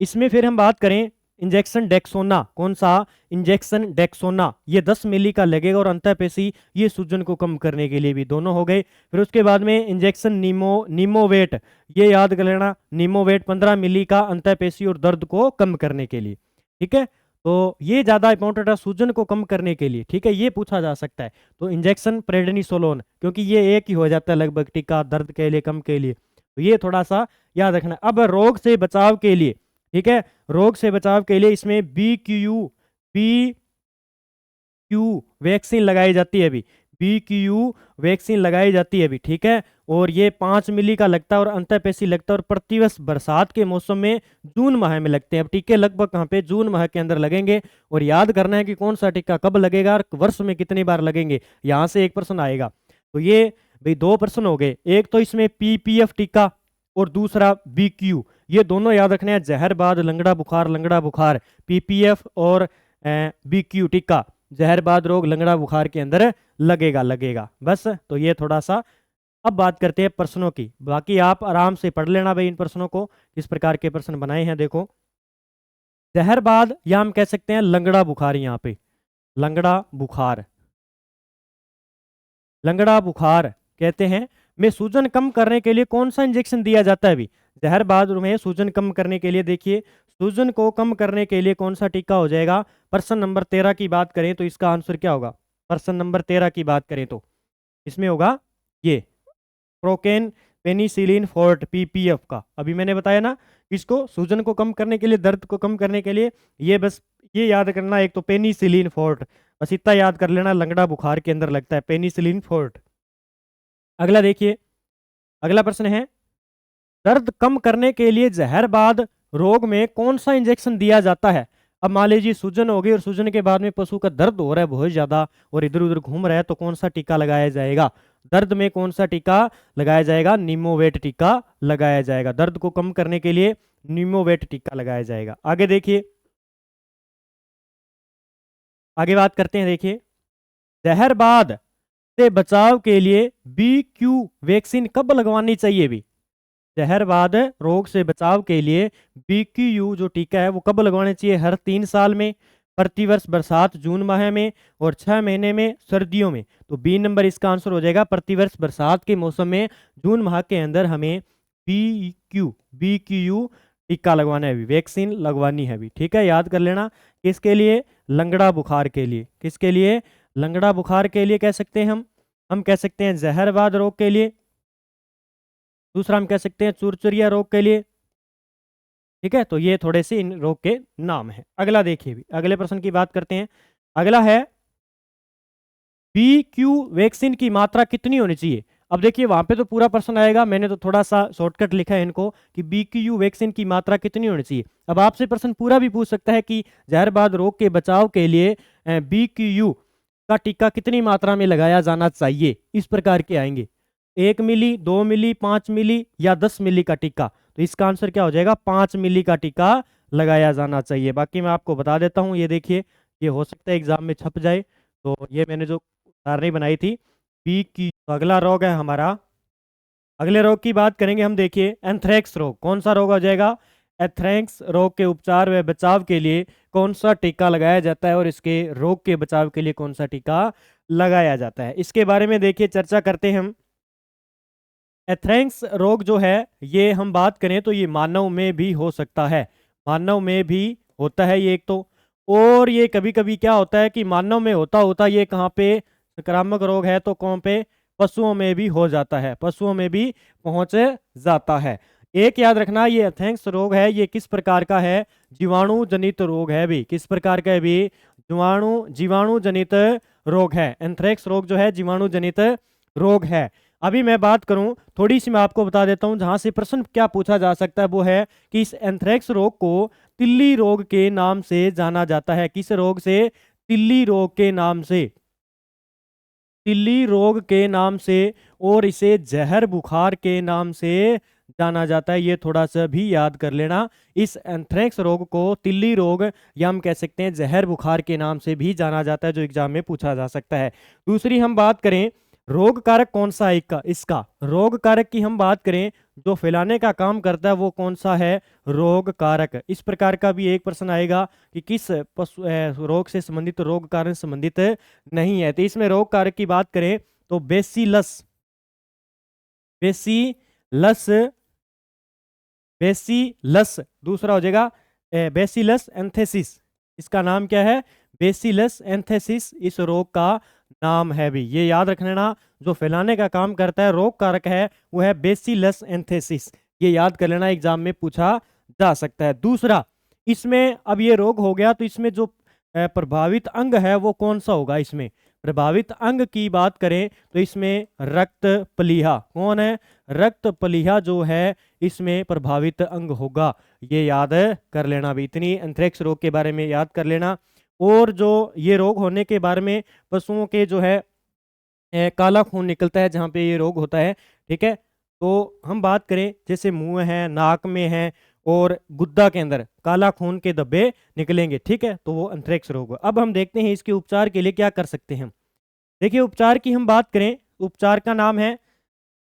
[SPEAKER 1] इसमें फिर हम बात करें इंजेक्शन डेक्सोना, कौन सा इंजेक्शन डेक्सोना, ये 10 मिली का लगेगा और अंतःपेशी ये सूजन को कम करने के लिए भी, दोनों हो गए। फिर उसके बाद में इंजेक्शन नीमोवेट, ये याद कर लेना, नीमोवेट 15 मिली का अंतःपेशी और दर्द को कम करने के लिए, ठीक है। तो ये ज़्यादा इंपॉर्टेंट है सूजन को कम करने के लिए, ठीक है, ये पूछा जा सकता है। तो इंजेक्शन प्रेडनिसोलोन, क्योंकि ये एक ही हो जाता है लगभग टीका दर्द के लिए कम के लिए, तो ये थोड़ा सा याद रखना। अब रोग से बचाव के लिए, ठीक है, रोग से बचाव के लिए इसमें बी क्यू वैक्सीन लगाई जाती है अभी, BQ वैक्सीन लगाई जाती है अभी, ठीक है। और ये 5 मिली का लगता है और अंतःपेशी लगता है, और प्रतिवर्ष बरसात के मौसम में जून माह में लगते हैं। अब टीके लगभग कहाँ पे, जून माह के अंदर लगेंगे। और याद करना है कि कौन सा टीका कब लगेगा और वर्ष में कितनी बार लगेंगे, यहाँ से एक प्रश्न आएगा। तो ये भाई 2 प्रश्न हो गए, एक तो इसमें PPF टीका और दूसरा BQ, ये दोनों याद रखने हैं, जहरबाद लंगड़ा बुखार PPF और BQ टीका जहरबाद रोग लंगड़ा बुखार के अंदर लगेगा बस। तो ये थोड़ा सा। अब बात करते हैं प्रश्नों की, बाकी आप आराम से पढ़ लेना भाई इन प्रश्नों को, किस प्रकार के प्रश्न बनाए हैं। देखो जहरबाद या हम कह सकते हैं लंगड़ा बुखार, यहाँ पे लंगड़ा बुखार कहते हैं में सूजन कम करने के लिए कौन सा इंजेक्शन दिया जाता है अभी, जहरबाद में सूजन कम करने के लिए। देखिए सूजन को कम करने के लिए कौन सा टीका हो जाएगा, प्रश्न नंबर 13 की बात करें तो इसका आंसर क्या होगा, प्रश्न नंबर 13 की बात करें तो इसमें होगा ये प्रोकेन पेनिसिलिन फोर्ट PPF का। अभी मैंने बताया ना, इसको सूजन को कम करने के लिए, दर्द को कम करने के लिए, ये बस ये याद करना, एक तो पेनिसिलिन फोर्ट, बस इतना याद कर लेना, लंगड़ा बुखार के अंदर लगता है पेनिसिलिन फोर्ट। अगला देखिए, अगला प्रश्न है दर्द कम करने के लिए जहरबाद रोग में कौन सा इंजेक्शन दिया जाता है। अब मान लीजिए सूजन हो गई और सूजन के बाद में पशु का दर्द हो रहा है बहुत ज्यादा और इधर उधर घूम रहा है, तो कौन सा टीका लगाया जाएगा, दर्द में कौन सा टीका लगाया जाएगा, नीमोवेट टीका लगाया जाएगा, दर्द को कम करने के लिए नीमोवेट टीका लगाया जाएगा। आगे देखिए, आगे बात करते हैं। देखिए जहरबाद से बचाव के लिए BQ वैक्सीन कब लगवानी चाहिए भी, जहरबाद रोग से बचाव के लिए BQ जो टीका है वो कब लगवाना चाहिए, हर 3 साल में, प्रतिवर्ष बरसात जून माह में, और 6 महीने में सर्दियों में। तो बी नंबर इसका आंसर हो जाएगा, प्रतिवर्ष बरसात के मौसम में जून माह के अंदर हमें BQ टीका लगवाना है, वैक्सीन लगवानी है भी, ठीक है। याद कर लेना, किसके लिए, लंगड़ा बुखार के लिए, किसके लिए, लंगड़ा बुखार के लिए कह सकते हैं हम कह सकते हैं जहरबाद रोग के लिए, दूसरा हम कह सकते हैं चुरचुरिया रोग के लिए, ठीक है। तो ये थोड़े से इन रोग के नाम हैं। अगला देखिए, भी अगले प्रश्न की बात करते हैं। अगला है BQ वैक्सीन की मात्रा कितनी होनी चाहिए। अब देखिए वहां पे तो पूरा प्रश्न आएगा, मैंने तो थोड़ा सा शॉर्टकट लिखा है इनको कि BQ वैक्सीन की मात्रा कितनी होनी चाहिए। अब आपसे प्रश्न पूरा भी पूछ सकता है कि जहरबाद रोग के बचाव के लिए BQ का टीका कितनी मात्रा में लगाया जाना चाहिए, इस प्रकार के आएंगे, 1 मिली, 2 मिली, 5 मिली या 10 मिली का टीका। तो इसका आंसर क्या हो जाएगा, 5 मिली का टीका लगाया जाना चाहिए। बाकी मैं आपको बता देता हूँ, ये देखिए ये हो सकता है एग्जाम में छप जाए, तो ये मैंने जो सारणी बनाई थी BQ। तो अगला रोग है हमारा, अगले रोग की बात करेंगे हम। देखिए एंथ्रेक्स रोग, कौन सा रोग हो जाएगा, एंथ्रेक्स रोग के उपचार व बचाव के लिए कौन सा टीका लगाया जाता है और इसके रोग के बचाव के लिए कौन सा टीका लगाया जाता है, इसके बारे में देखिए चर्चा करते हैं हम। एंथ्रेक्स रोग जो है ये हम बात करें तो ये मानव में भी हो सकता है, मानव में भी होता है ये एक तो, और ये कभी कभी क्या होता है कि मानव में होता ये कहाँ पे संक्रामक रोग है, तो कौन पे, पशुओं में भी हो जाता है, पशुओं में भी पहुंच जाता है। एक याद रखना, ये एंथ्रेक्स रोग है ये किस प्रकार का है, जीवाणु जनित रोग है भी, किस प्रकार का है भी, जीवाणु जनित रोग है। एंथ्रेक्स रोग जो है जीवाणु जनित रोग है। अभी मैं बात करूं थोड़ी सी, मैं आपको बता देता हूं जहां से प्रश्न क्या पूछा जा सकता है, वो है कि इस एंथ्रेक्स रोग को तिल्ली रोग के नाम से जाना जाता है। किस रोग से, तिल्ली रोग के नाम से, तिल्ली रोग के नाम से, और इसे जहर बुखार के नाम से जाना जाता है। ये थोड़ा सा भी याद कर लेना, इस एंथ्रेक्स रोग को तिल्ली रोग या हम कह सकते हैं जहर बुखार के नाम से भी जाना जाता है, जो एग्जाम में पूछा जा सकता है। दूसरी हम बात करें रोग कारक कौन सा है इसका, रोग कारक की हम बात करें जो फैलाने का काम करता है वो कौन सा है, रोग कारक। इस प्रकार का भी एक प्रश्न आएगा कि किस पशु रोग से संबंधित रोग कारक संबंधित नहीं है। तो इसमें रोग कारक की बात करें तो बेसिलस बेसिलस बेसिलस दूसरा हो जाएगा बेसिलस एंथेसिस। इसका नाम क्या है, बेसिलस एंथेसिस इस रोग का नाम है भी। ये याद रख लेना, जो फैलाने का काम करता है रोग कारक है वो है बेसिलस एंथेसिस। ये याद कर लेना, एग्जाम में पूछा जा सकता है। दूसरा, इसमें अब ये रोग हो गया तो इसमें जो प्रभावित अंग है वो कौन सा होगा। इसमें प्रभावित अंग की बात करें तो इसमें रक्त प्लीहा कौन है, रक्त प्लीहा जो है इसमें प्रभावित अंग होगा। ये याद कर लेना भी, इतनी एंथ्रेक्स रोग के बारे में याद कर लेना। और जो ये रोग होने के बारे में पशुओं के जो है काला खून निकलता है जहाँ पे ये रोग होता है, ठीक है। तो हम बात करें जैसे मुंह है, नाक में है और गुद्दा के अंदर काला खून के धब्बे निकलेंगे, ठीक है, तो वो एंथ्रेक्स रोग। अब हम देखते हैं इसके उपचार के लिए क्या कर सकते हैं। देखिए उपचार की हम बात करें, उपचार का नाम है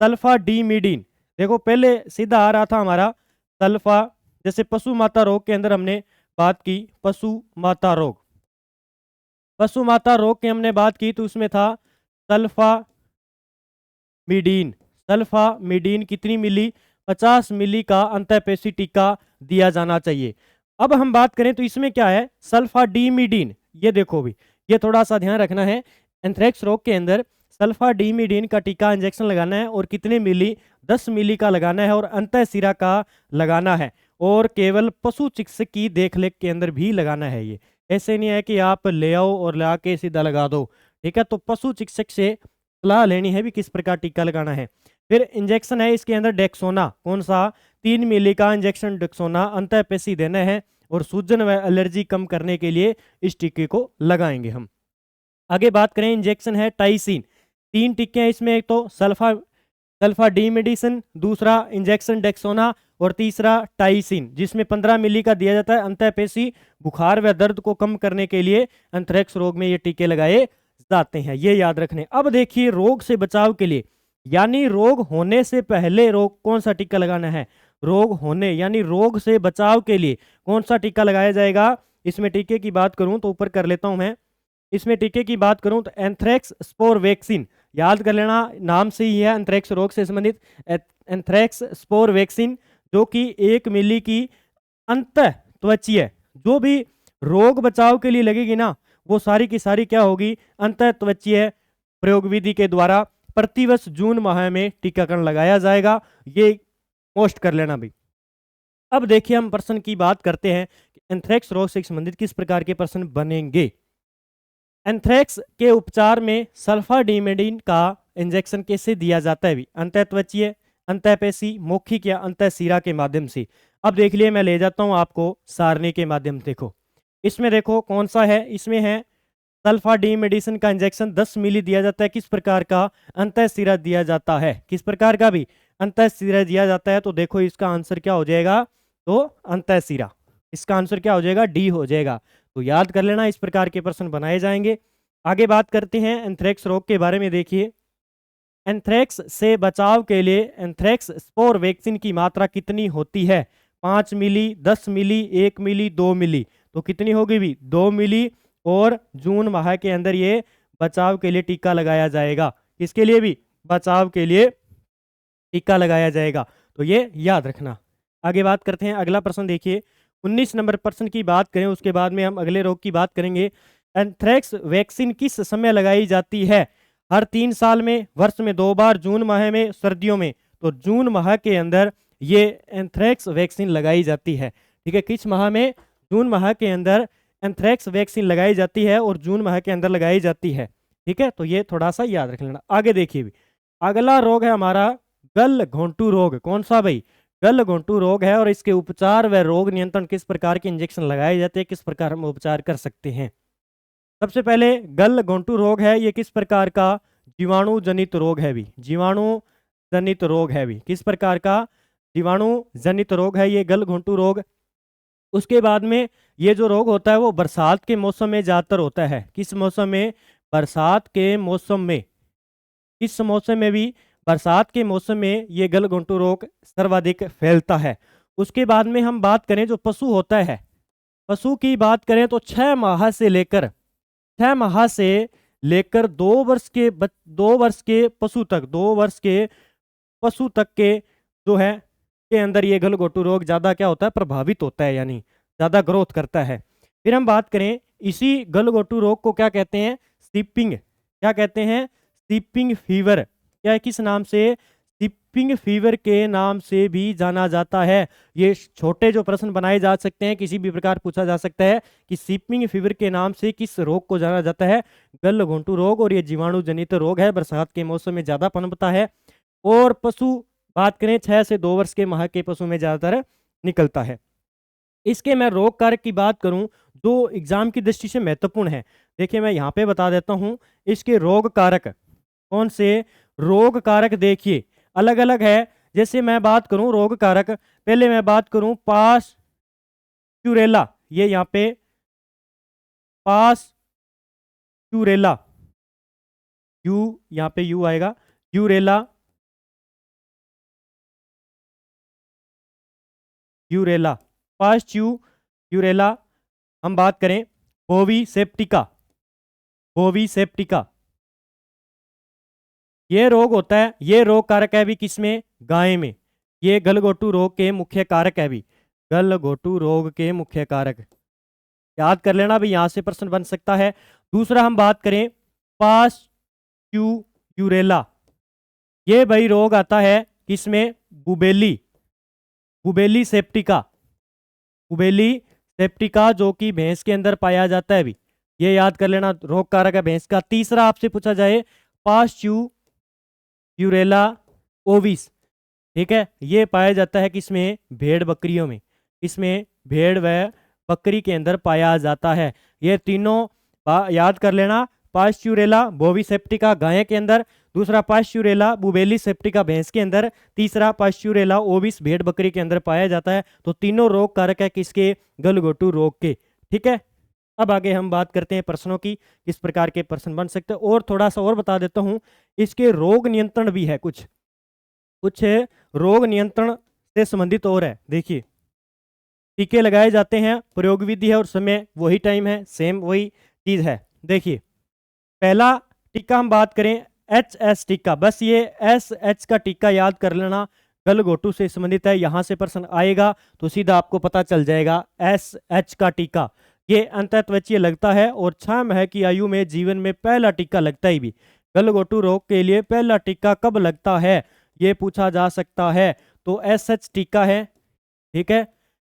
[SPEAKER 1] सल्फाडीमिडीन। देखो पहले सीधा आ रहा था हमारा सल्फा, जैसे पशु माता रोग के अंदर हमने बात की, पशु माता रोग के हमने बात की तो उसमें था सल्फामिडीन कितनी मिली, 50 मिली का अंतःपेशी टीका दिया जाना चाहिए। अब हम बात करें तो इसमें क्या है, सल्फाडीमिडीन। ये देखो भी, ये थोड़ा सा ध्यान रखना है, एंथ्रेक्स रोग के अंदर सल्फाडीमिडीन का टीका इंजेक्शन लगाना है और कितने मिली, 10 मिली का लगाना है और अंतःशिरा का लगाना है और केवल पशु चिकित्सक की देखरेख के अंदर भी लगाना है। ये ऐसे नहीं है कि आप ले आओ और ला के सीधा लगा दो, ठीक है। तो पशु चिकित्सक से सलाह लेनी है भी किस प्रकार टीका लगाना है। फिर इंजेक्शन है इसके अंदर डेक्सोना, कौन सा, 3 मिली का इंजेक्शन डेक्सोना अंतःपेशी देना है और सूजन व एलर्जी कम करने के लिए इस टीके को लगाएंगे हम। आगे बात करें, इंजेक्शन है टाइसिन, 3 टीके हैं इसमें, एक तो सल्फाडीमिडिसन, दूसरा इंजेक्शन डेक्सोना और तीसरा टाइसिन, जिसमें 15 मिली का दिया जाता है अंतःपेशी बुखार व दर्द को कम करने के लिए एंथ्रेक्स रोग में ये टीके लगाए जाते हैं। ये याद रखने। अब देखिए रोग से बचाव के लिए, यानी रोग होने से पहले रोग कौन सा टीका लगाना है, रोग होने यानी रोग से बचाव के लिए कौन सा टीका लगाया जाएगा। इसमें टीके की बात करूं तो ऊपर कर लेता हूं मैं, इसमें टीके की बात करूं तो एंथ्रेक्स स्पोर वैक्सीन, याद कर लेना, नाम से ही है एंथ्रेक्स रोग से संबंधित एंथ्रेक्स स्पोर वैक्सीन, जो कि 1 मिली की अंतःत्वचीय, जो भी रोग बचाव के लिए लगेगी ना वो सारी की सारी क्या होगी, अंतःत्वचीय प्रयोग विधि के द्वारा प्रतिवर्ष जून माह में टीकाकरण लगाया जाएगा। ये पोस्ट कर लेना भाई। अब देखिए हम प्रश्न की बात करते हैं कि एंथ्रेक्स रोग से संबंधित किस प्रकार के प्रश्न बनेंगे। एंथ्रेक्स के उपचार में सल्फाडीमिडीन का इंजेक्शन कैसे दिया जाता है भी, अंतःत्वचीय, अंतःपेशी, मौखिक या अंतःशिरा के माध्यम से। अब देख लिए मैं ले जाता हूं आपको सारणी के माध्यम से। देखो इसमें देखो कौन सा है, इसमें है सल्फाडीमिडिसन का इंजेक्शन 10 मिली दिया जाता है, किस प्रकार का, अंतःशिरा दिया जाता है, किस प्रकार का भी, अंतःशिरा दिया जाता है। तो देखो इसका आंसर क्या हो जाएगा, तो अंतःशिरा, इसका आंसर क्या हो जाएगा, डी हो जाएगा। तो याद कर लेना, इस प्रकार के प्रश्न बनाए जाएंगे। आगे बात करते हैं एंथ्रेक्स रोग के बारे में। देखिए एंथ्रेक्स से बचाव के लिए एंथ्रेक्स स्पोर वैक्सीन की मात्रा कितनी होती है, 5 मिली, 10 मिली, 1 मिली, 2 मिली। तो कितनी होगी भी, 2 मिली, और जून माह के अंदर ये बचाव के लिए टीका लगाया जाएगा, किसके लिए भी, बचाव के लिए टीका लगाया जाएगा। तो ये याद रखना। आगे बात करते हैं, अगला प्रश्न देखिए 19 नंबर प्रश्न की बात करें, उसके बाद में हम अगले रोग की बात करेंगे। एंथ्रेक्स वैक्सीन किस समय लगाई जाती है, हर 3 साल में, वर्ष में 2 बार, जून माह में, सर्दियों में। तो जून माह के अंदर ये एंथ्रेक्स वैक्सीन लगाई जाती है, ठीक है। किस माह में, जून माह के अंदर एंथ्रेक्स वैक्सीन लगाई जाती है और जून माह के अंदर लगाई जाती है, ठीक है। तो ये थोड़ा सा याद रख लेना। आगे देखिए भी, अगला रोग है हमारा गल घोंटू रोग, कौन सा भाई, गल घोंटू रोग है। और इसके उपचार व रोग नियंत्रण किस प्रकार के इंजेक्शन लगाए जाते हैं, किस प्रकार हम उपचार कर सकते हैं। सबसे पहले गल घोंटू रोग है, ये किस प्रकार का, जीवाणु जनित रोग है भी, जीवाणु जनित रोग है भी, किस प्रकार का, जीवाणु जनित रोग है ये गल घोंटू रोग। उसके बाद में ये जो रोग होता है वो बरसात के मौसम में ज़्यादातर होता है, किस मौसम में, बरसात के मौसम में, इस मौसम में भी बरसात के मौसम में ये गलघोंटू रोग सर्वाधिक फैलता है। उसके बाद में हम बात करें जो पशु होता है, पशु की बात करें तो 6 माह से लेकर 6 माह से लेकर 2 वर्ष के पशु तक 2 वर्ष के पशु तक के जो है के अंदर ये गलघोंटू रोग ज़्यादा क्या होता है, प्रभावित होता है, यानी ज़्यादा ग्रोथ करता है। फिर हम बात करें इसी गलघोंटू रोग को क्या कहते हैं, स्टिपिंग, क्या कहते हैं, स्टिपिंग फीवर, क्या किस नाम से, स्टिपिंग फीवर के नाम से भी जाना जाता है। ये छोटे जो प्रश्न बनाए जा सकते हैं, किसी भी प्रकार पूछा जा सकता है कि स्टिपिंग फीवर के नाम से किस रोग को जाना जाता है, गलघोंटू रोग। और ये जीवाणु जनित रोग है, बरसात के मौसम में ज़्यादा पनपता है। और पशु बात करें 6 से 2 वर्ष के माह के पशु में ज़्यादातर निकलता है। इसके मैं रोग कारक की बात करूं जो एग्जाम की दृष्टि से महत्वपूर्ण है, देखिए मैं यहाँ पे बता देता हूं इसके रोग कारक कौन से। रोग कारक देखिए अलग अलग है। जैसे मैं बात करूं रोग कारक, पहले मैं बात करूं पास्चुरेला, ये यहाँ पे पास्चुरेला, यू यहाँ पे यू आएगा, यूरेला, यूरेला, पास्चुरेला। हम बात करें बोवीसेप्टिका, बोवीसेप्टिका, ये रोग होता है, ये रोग कारक है भी किसमें, गाय में। ये गलघोंटू रोग के मुख्य कारक है भी, गलघोंटू रोग के मुख्य कारक, याद कर लेना भी, यहां से प्रश्न बन सकता है। दूसरा हम बात करें पास्चुरेला, ये भाई रोग आता है किसमें, बुबेली, बुबेली सेप्टिका, बुबेली सेप्टिका जो कि भैंस के अंदर पाया जाता है भी, ये याद कर लेना, रोग कारक है भैंस का। तीसरा आपसे पूछा जाए पास्चुरेला ओविस, ठीक है, ये पाया जाता है किसमें, भेड़ बकरियों में, इसमें भेड़ व बकरी के अंदर पाया जाता है। ये तीनों याद कर लेना, पास्चुरेला बोविसेप्टिका गाय के अंदर, दूसरा पास्चुरेला बुबेली सेप्टिका भैंस के अंदर, तीसरा पास्चुरेला ओविस भेड़ बकरी के अंदर पाया जाता है। तो तीनों रोग कारक है किसके, गलघोंटू रोग के, ठीक है। अब आगे हम बात करते हैं प्रश्नों की, किस प्रकार के प्रश्न बन सकते हैं। और थोड़ा सा और बता देता हूं, इसके रोग नियंत्रण भी है, कुछ कुछ रोग नियंत्रण से संबंधित और है। देखिए टीके लगाए जाते हैं, प्रयोग विधि है और समय वही टाइम है, सेम वही चीज है। देखिए पहला टीका हम बात करें HS टीका, बस ये SH का टीका याद कर लेना, गलघोंटू से संबंधित है, यहां से प्रश्न आएगा तो सीधा आपको पता चल जाएगा। SH का टीका ये अंतःत्वचीय लगता है और 6 माह की आयु में जीवन में पहला टीका लगता ही भी। गलघोंटू रोग के लिए पहला टीका कब लगता है, ये पूछा जा सकता है। तो SH टीका है, ठीक है,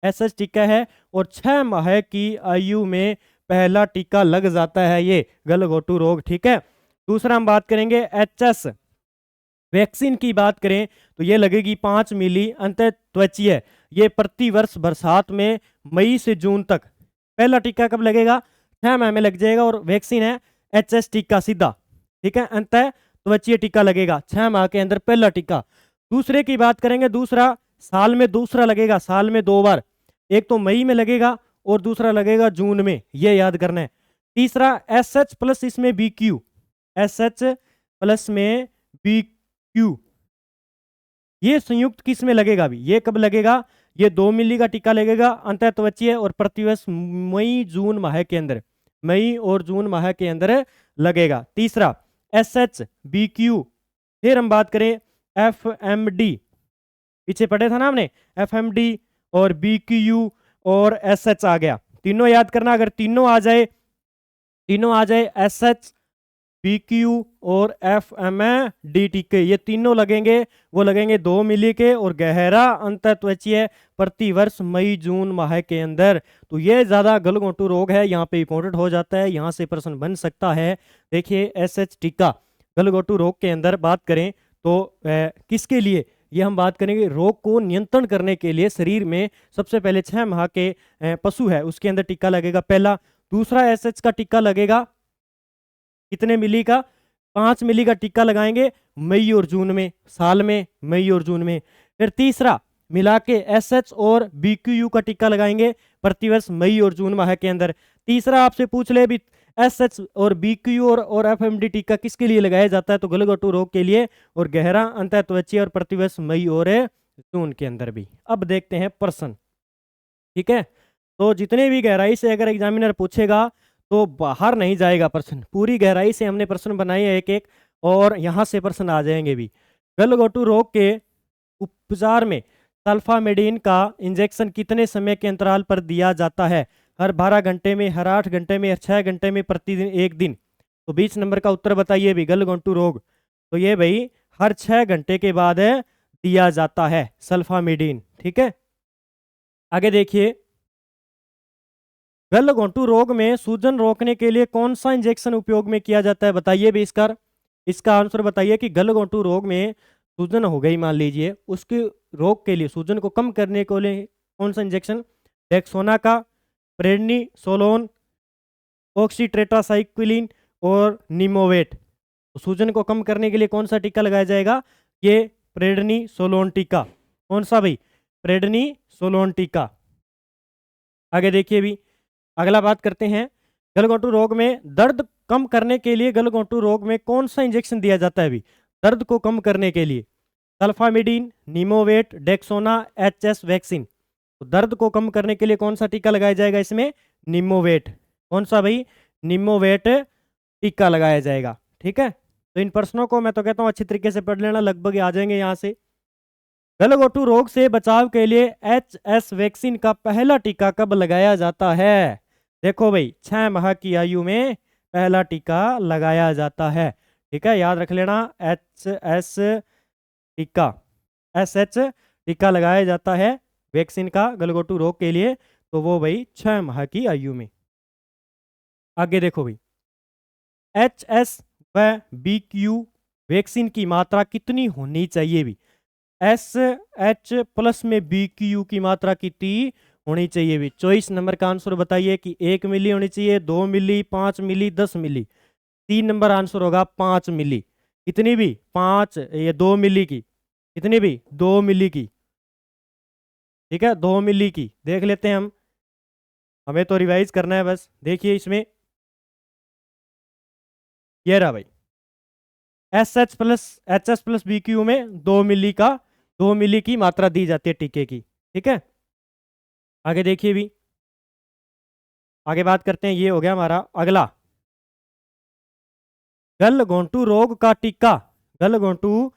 [SPEAKER 1] SH टीका है और 6 माह की आयु में पहला टीका लग जाता है ये गलघोंटू रोग, ठीक है। दूसरा हम बात करेंगे HS वैक्सीन की बात करें तो ये लगेगी 5 मिली अंतःत्वचीय, ये प्रतिवर्ष बरसात में मई से जून तक। पहला टीका कब लगेगा, 6 माह में लग जाएगा और वैक्सीन है HS टीका सीधा, ठीक है, अंतःत्वचीय टीका लगेगा 6 माह के अंदर पहला टीका। दूसरे की बात करेंगे, दूसरा साल में दूसरा लगेगा, साल में 2 बार, एक तो मई में लगेगा और दूसरा लगेगा जून में, ये याद करना है। तीसरा SH प्लस इसमें BQ, SH प्लस में BQ, ये संयुक्त किस में लगेगा भी, ये कब लगेगा, ये 2 मिली का टीका लगेगा अंतःत्वचीय और प्रतिवर्ष मई जून माह के अंदर, मई और जून माह के अंदर लगेगा। तीसरा SH BQ। फिर हम बात करें FMD, पीछे पढ़े था ना हमने, FMD और BQ और SH आ गया, तीनों याद करना। अगर तीनों आ जाए SH BQ और FMD टीके, ये तीनों लगेंगे, वो लगेंगे 2 मिली के और गहरा अंतःत्वचीय प्रतिवर्ष मई जून माह के अंदर। तो ये ज़्यादा गलघोंटू रोग है, यहाँ पे इंपॉर्टेंट हो जाता है, यहाँ से प्रश्न बन सकता है। देखिए SH टीका गलघोंटू रोग के अंदर बात करें तो किसके लिए, ये हम बात करेंगे रोग को नियंत्रण करने के लिए शरीर में सबसे पहले 6 माह के पशु है उसके अंदर टीका लगेगा पहला। दूसरा SH का टीका लगेगा कितने मिली का, 5 मिली का टीका लगाएंगे मई और जून में, साल में मई और जून में। फिर तीसरा मिला के SH और BQU का टीका लगाएंगे प्रतिवर्ष मई और जून माह के अंदर। तीसरा आपसे पूछ ले भी SH और BQU और FMD टीका किसके लिए लगाया जाता है, तो गलघोटू रोग के लिए और गहरा अंतःत्वचीय और प्रतिवर्ष मई और जून के अंदर भी। अब देखते हैं प्रश्न, ठीक है। तो जितने भी गहराई से अगर एग्जामिनर पूछेगा तो बाहर नहीं जाएगा प्रश्न, पूरी गहराई से हमने प्रश्न बनाए हैं एक एक, और यहाँ से प्रश्न आ जाएंगे भी। गलघोटू रोग के उपचार में सल्फामेडिन का इंजेक्शन कितने समय के अंतराल पर दिया जाता है, हर 12 घंटे में, हर 8 घंटे में, हर 6 घंटे में, प्रतिदिन एक दिन। तो 20 नंबर का उत्तर बताइए भी गलघोटू रोग, तो ये भाई हर 6 घंटे के बाद दिया जाता है सल्फामेडिन, ठीक है। आगे देखिए, गलघोंटू रोग में सूजन रोकने के लिए कौन सा इंजेक्शन उपयोग में किया जाता है, बताइए भी इसका आंसर बताइए कि गलघोंटू रोग में सूजन हो गई मान लीजिए, उसके रोग के लिए, सूजन को कम करने के लिए कौन सा इंजेक्शन, डेक्सोना का, प्रेडनिसोलोन, ऑक्सीटेट्रासाइक्लिन और निमोवेट। तो सूजन को कम करने के लिए कौन सा टीका लगाया जाएगा, ये प्रेडनिसोलोन टीका। कौन सा भाई, प्रेडनिसोलोन टीका। आगे देखिए भी, अगला बात करते हैं, गलघोंटू रोग में दर्द कम करने के लिए गलघोंटू रोग में कौन सा इंजेक्शन दिया जाता है भी, दर्द को कम करने के लिए, सल्फामेडिन, निमोवेट, डेक्सोना, HS वैक्सीन। तो दर्द को कम करने के लिए कौन सा टीका लगाया जाएगा इसमें, निमोवेट। कौन सा भाई, निमोवेट टीका लगाया जाएगा, ठीक है। तो इन प्रश्नों को मैं तो कहता हूँ अच्छी तरीके से पढ़ लेना, लगभग आ जाएंगे यहाँ से। गलघोंटू रोग से बचाव के लिए HS वैक्सीन का पहला टीका कब लगाया जाता है, देखो भाई 6 माह की आयु में पहला टीका लगाया जाता है, ठीक है, याद रख लेना। SH टीका लगाया जाता है वैक्सीन का गलघोंटू रोग के लिए, तो वो भाई 6 माह की आयु में। आगे देखो भाई, HS व BQ वैक्सीन की मात्रा कितनी होनी चाहिए भी, SH प्लस में BQ की मात्रा कितनी होनी चाहिए भी। 24 नंबर का आंसर बताइए कि 1 मिली होनी चाहिए, 2 मिली, 5 मिली, 10 मिली। 3 नंबर आंसर होगा 5 मिली। कितनी भी, 5, ये 2 मिली की, कितनी भी, 2 मिली की, ठीक है, 2 मिली की। देख लेते हैं हम, हमें तो रिवाइज करना है बस। देखिए इसमें ये रहा भाई, HS प्लस BQ में 2 मिली की मात्रा दी जाती है टीके की, ठीक है। आगे देखिए भी, आगे बात करते हैं, ये हो गया हमारा अगला, गलघोंटू रोग का टीका, गलघोंटू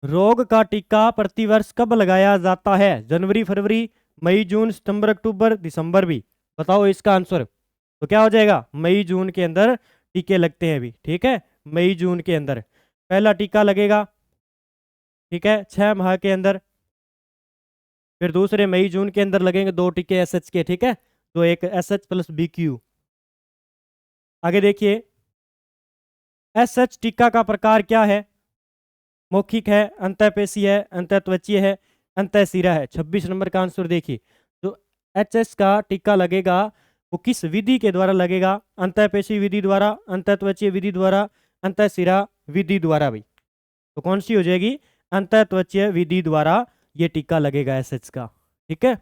[SPEAKER 1] रोग का टीका प्रतिवर्ष कब लगाया जाता है, जनवरी, फरवरी, मई, जून, सितंबर, अक्टूबर, दिसंबर भी। बताओ इसका आंसर, तो क्या हो जाएगा, मई जून के अंदर टीके लगते हैं भी, ठीक है, मई जून के अंदर पहला टीका लगेगा, ठीक है, 6 माह के अंदर। फिर दूसरे मई जून के अंदर लगेंगे 2 टीके SH के, ठीक है, तो एक SH प्लस BQ। आगे देखिए, SH टीका का प्रकार क्या है, मौखिक है, अंतःपेशीय है, अंतःत्वचीय है, अंतःशिरा है। 26 नंबर का आंसर देखिए, जो HS का टीका लगेगा वो किस विधि के द्वारा लगेगा, अंतःपेशी विधि द्वारा, अंतःत्वचीय विधि द्वारा, अंतःशिरा विधि द्वारा भाई। तो कौन सी हो जाएगी, अंतःत्वचीय विधि द्वारा ये टीका लगेगा SH का, ठीक है।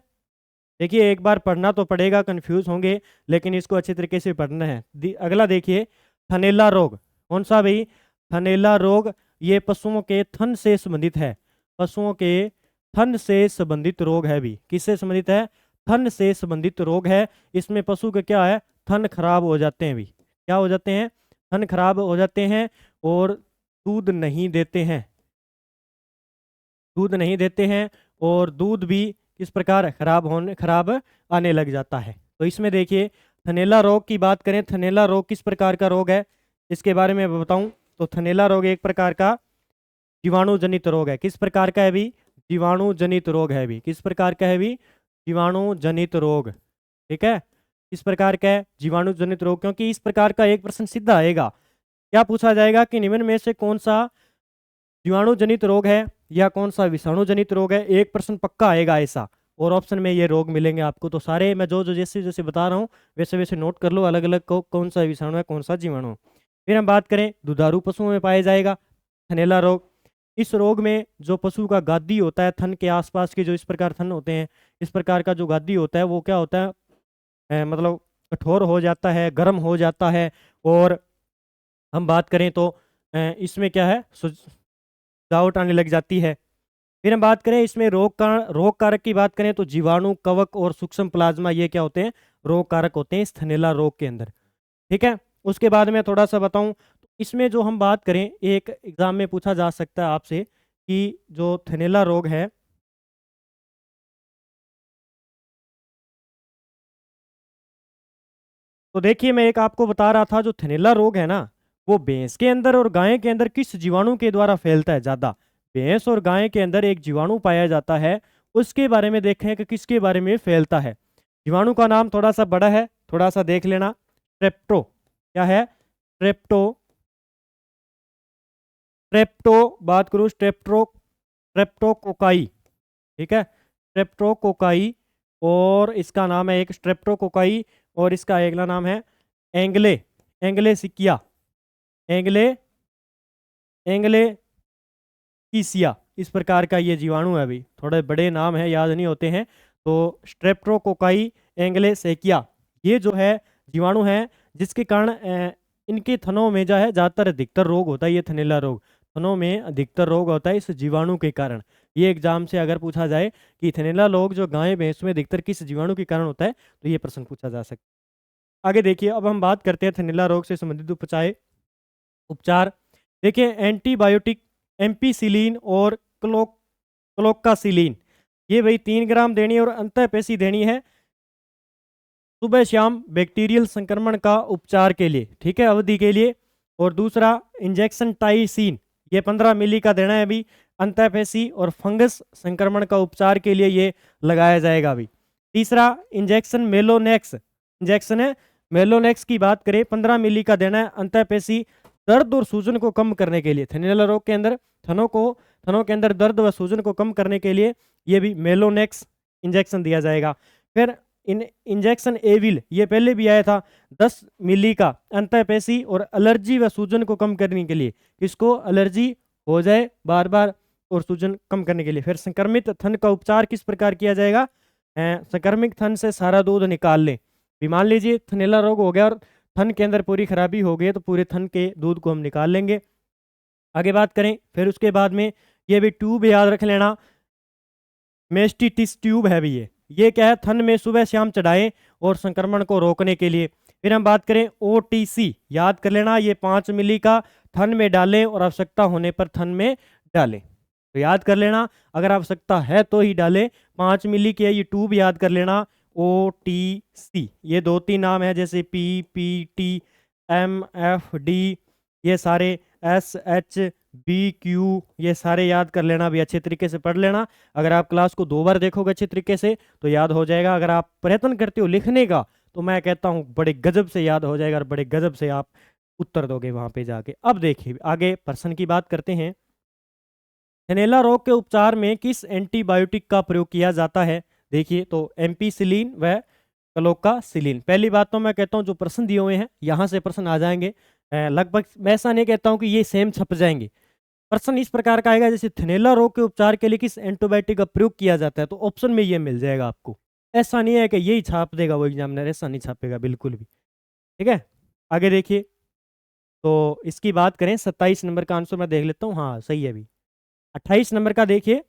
[SPEAKER 1] देखिए एक बार पढ़ना तो पड़ेगा, कंफ्यूज होंगे, लेकिन इसको अच्छे तरीके से पढ़ना है। अगला देखिए, थनैला रोग। कौन सा भाई, थनैला रोग, ये पशुओं के थन से संबंधित है, पशुओं के थन से संबंधित रोग है भी। किससे संबंधित है, थन से संबंधित रोग है। इसमें पशु के क्या है, थन खराब हो जाते हैं भी, क्या हो जाते हैं, थन खराब हो जाते हैं और दूध नहीं देते हैं, दूध नहीं देते हैं, और दूध भी किस प्रकार खराब आने लग जाता है। तो इसमें देखिए, थनैला रोग की बात करें, थनैला रोग किस प्रकार का रोग है, इसके बारे में बताऊं तो थनैला रोग एक प्रकार का जीवाणु जनित रोग है। किस प्रकार का है भी, जीवाणु जनित रोग है भी। किस प्रकार का है भी, जीवाणु जनित रोग, ठीक है। किस प्रकार का है, जीवाणु जनित रोग, क्योंकि इस प्रकार का एक प्रश्न सीधा आएगा। क्या पूछा जाएगा कि निम्न में से कौन सा जीवाणु जनित रोग है या कौन सा विषाणु जनित रोग है, एक प्रश्न पक्का आएगा ऐसा, और ऑप्शन में ये रोग मिलेंगे आपको। तो सारे मैं जो जो जैसे जैसे बता रहा हूँ वैसे वैसे नोट कर लो, अलग अलग को कौन सा विषाणु है, कौन सा जीवाणु। फिर हम बात करें, दुधारू पशुओं में पाया जाएगा थनैला रोग। इस रोग में जो पशु का गादी होता है, थन के आसपास के जो इस प्रकार थन होते हैं, इस प्रकार का जो गादी होता है वो क्या होता है, मतलब कठोर हो जाता है, गर्म हो जाता है। और हम बात करें तो इसमें क्या है, सुजावट आने लग जाती है। फिर हम बात करें इसमें रोग कारक की बात करें तो जीवाणु, कवक और सूक्ष्म प्लाज्मा, ये क्या होते हैं, रोग कारक होते हैं इस थनैला रोग के अंदर। ठीक है। उसके बाद में थोड़ा सा बताऊं, इसमें जो हम बात करें, एक एग्जाम में पूछा जा सकता है आपसे कि जो थनैला रोग है, तो देखिए मैं एक आपको बता रहा था, जो थनैला रोग है ना, वो भैंस के अंदर और गाय के अंदर किस जीवाणु के द्वारा फैलता है ज्यादा। भैंस और गाय के अंदर एक जीवाणु पाया जाता है, उसके बारे में देखें कि किसके बारे में फैलता है। जीवाणु का नाम थोड़ा सा बड़ा है, थोड़ा सा देख लेना। स्ट्रेप्टो, क्या है, स्ट्रेप्टो, स्ट्रेप्टो, बात करूं स्ट्रेप्टोकोकाई। ठीक है, स्ट्रेप्टोकोकाई। और इसका नाम है एक स्ट्रेप्टोकोकाई, और इसका अगला नाम है एंगले, एंगलेसिकिया, एंगले एंगलेकिसिया। इस प्रकार का ये जीवाणु है। अभी थोड़े बड़े नाम है, याद नहीं होते हैं। तो स्ट्रेप्टोकोकाई एंगलेसेकिया, ये जो है जीवाणु है, जिसके कारण इनके थनों में जो है ज़्यादातर अधिकतर रोग होता है, ये थनैला रोग, थनों में अधिकतर रोग होता है इस जीवाणु के कारण। ये एग्जाम से अगर पूछा जाए कि थनैला रोग जो गाय भैंस में अधिकतर किस जीवाणु के कारण होता है, तो ये प्रश्न पूछा जा सकता है। आगे देखिए, अब हम बात करते हैं थनैला रोग से संबंधित उपचार। देखिए एंटीबायोटिक एम्पीसिलिन और क्लोकासिलिन, ये भाई 3 ग्राम देनी है और अंतःपेशी देनी है सुबह शाम बैक्टीरियल संक्रमण का उपचार के लिए, ठीक है, अवधि के लिए। और दूसरा इंजेक्शन टाइसिन, ये 15 मिली का देना है अभी, अंतःपेशी और फंगस संक्रमण का उपचार के लिए ये लगाया जाएगा अभी। तीसरा इंजेक्शन मेलोनेक्स, इंजेक्शन है मेलोनेक्स की बात करें, 15 मिली का देना है अंतःपेशी दर्द और सूजन को कम करने के लिए। थनैला रोग के अंदर थनों के अंदर दर्द व सूजन को कम करने के लिए ये भी मेलोनेक्स इंजेक्शन दिया जाएगा। फिर इंजेक्शन एविल, ये पहले भी आया था, 10 मिली का अंतःपेशी और एलर्जी व सूजन को कम करने के लिए, इसको एलर्जी हो जाए बार बार और सूजन कम करने के लिए। फिर संक्रमित थन का उपचार किस प्रकार किया जाएगा, संक्रमित थन से सारा दूध निकाल लें। भी मान लीजिए थनैला रोग हो गया और थन के अंदर पूरी खराबी हो गई, तो पूरे थन के दूध को हम निकाल लेंगे। आगे बात करें, फिर उसके बाद में ये भी ट्यूब याद रख लेना, मेस्टिटिस ट्यूब है भी ये क्या है, थन में सुबह शाम चढ़ाएं और संक्रमण को रोकने के लिए। फिर हम बात करें ओटीसी, याद कर लेना, ये 5 मिली का थन में डालें और आवश्यकता होने पर थन में डालें। तो याद कर लेना, अगर आवश्यकता है तो ही डालें। 5 मिली के ये ट्यूब याद कर लेना, ओटीसी। ये 2-3 नाम है, जैसे पीपीटी, एमएफडी, ये सारे SHBQ, ये सारे याद कर लेना भी, अच्छे तरीके से पढ़ लेना। अगर आप क्लास को 2 बार देखोगे अच्छे तरीके से तो याद हो जाएगा। अगर आप प्रयत्न करते हो लिखने का, तो मैं कहता हूँ बड़े गजब से याद हो जाएगा और बड़े गजब से आप उत्तर दोगे वहां पे जाके। अब देखिए आगे प्रश्न की बात करते हैं। थनैला रोग के उपचार में किस एंटीबायोटिक का प्रयोग किया जाता है। देखिए तो एम्पीसिलिन व क्लोकासिलिन। पहली बात तो मैं कहता हूँ जो प्रश्न दिए हुए हैं यहाँ से प्रश्न आ जाएंगे, लगभग मैं ऐसा नहीं कहता हूँ कि ये सेम छप जाएंगे। प्रश्न इस प्रकार का आएगा, जैसे थनैला रोग के उपचार के लिए किस एंटीबायोटिक का प्रयोग किया जाता है, तो ऑप्शन में ये मिल जाएगा आपको। ऐसा नहीं है कि यही छाप देगा वो एग्जामिनर, ऐसा नहीं छापेगा बिल्कुल भी। ठीक है, आगे देखिए, तो इसकी बात करें 27 नंबर का आंसर मैं देख लेता हूँ, हाँ सही है अभी। 28 नंबर का देखिए,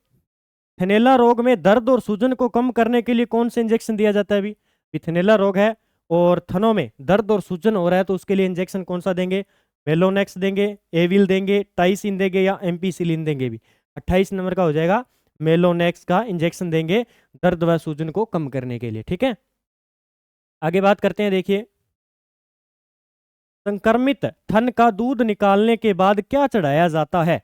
[SPEAKER 1] थनैला रोग में दर्द और सूजन को कम करने के लिए कौन से इंजेक्शन दिया जाता है। अभी थनैला रोग है और थनों में दर्द और सूजन हो रहा है, तो उसके लिए इंजेक्शन कौन सा देंगे, मेलोनेक्स देंगे, एविल देंगे, टाइसिन देंगे या एम्पीसिलिन देंगे। भी 28 नंबर का हो जाएगा, मेलोनेक्स का इंजेक्शन देंगे दर्द व सूजन को कम करने के लिए। ठीक है, आगे बात करते हैं। देखिए संक्रमित थन का दूध निकालने के बाद क्या चढ़ाया जाता है,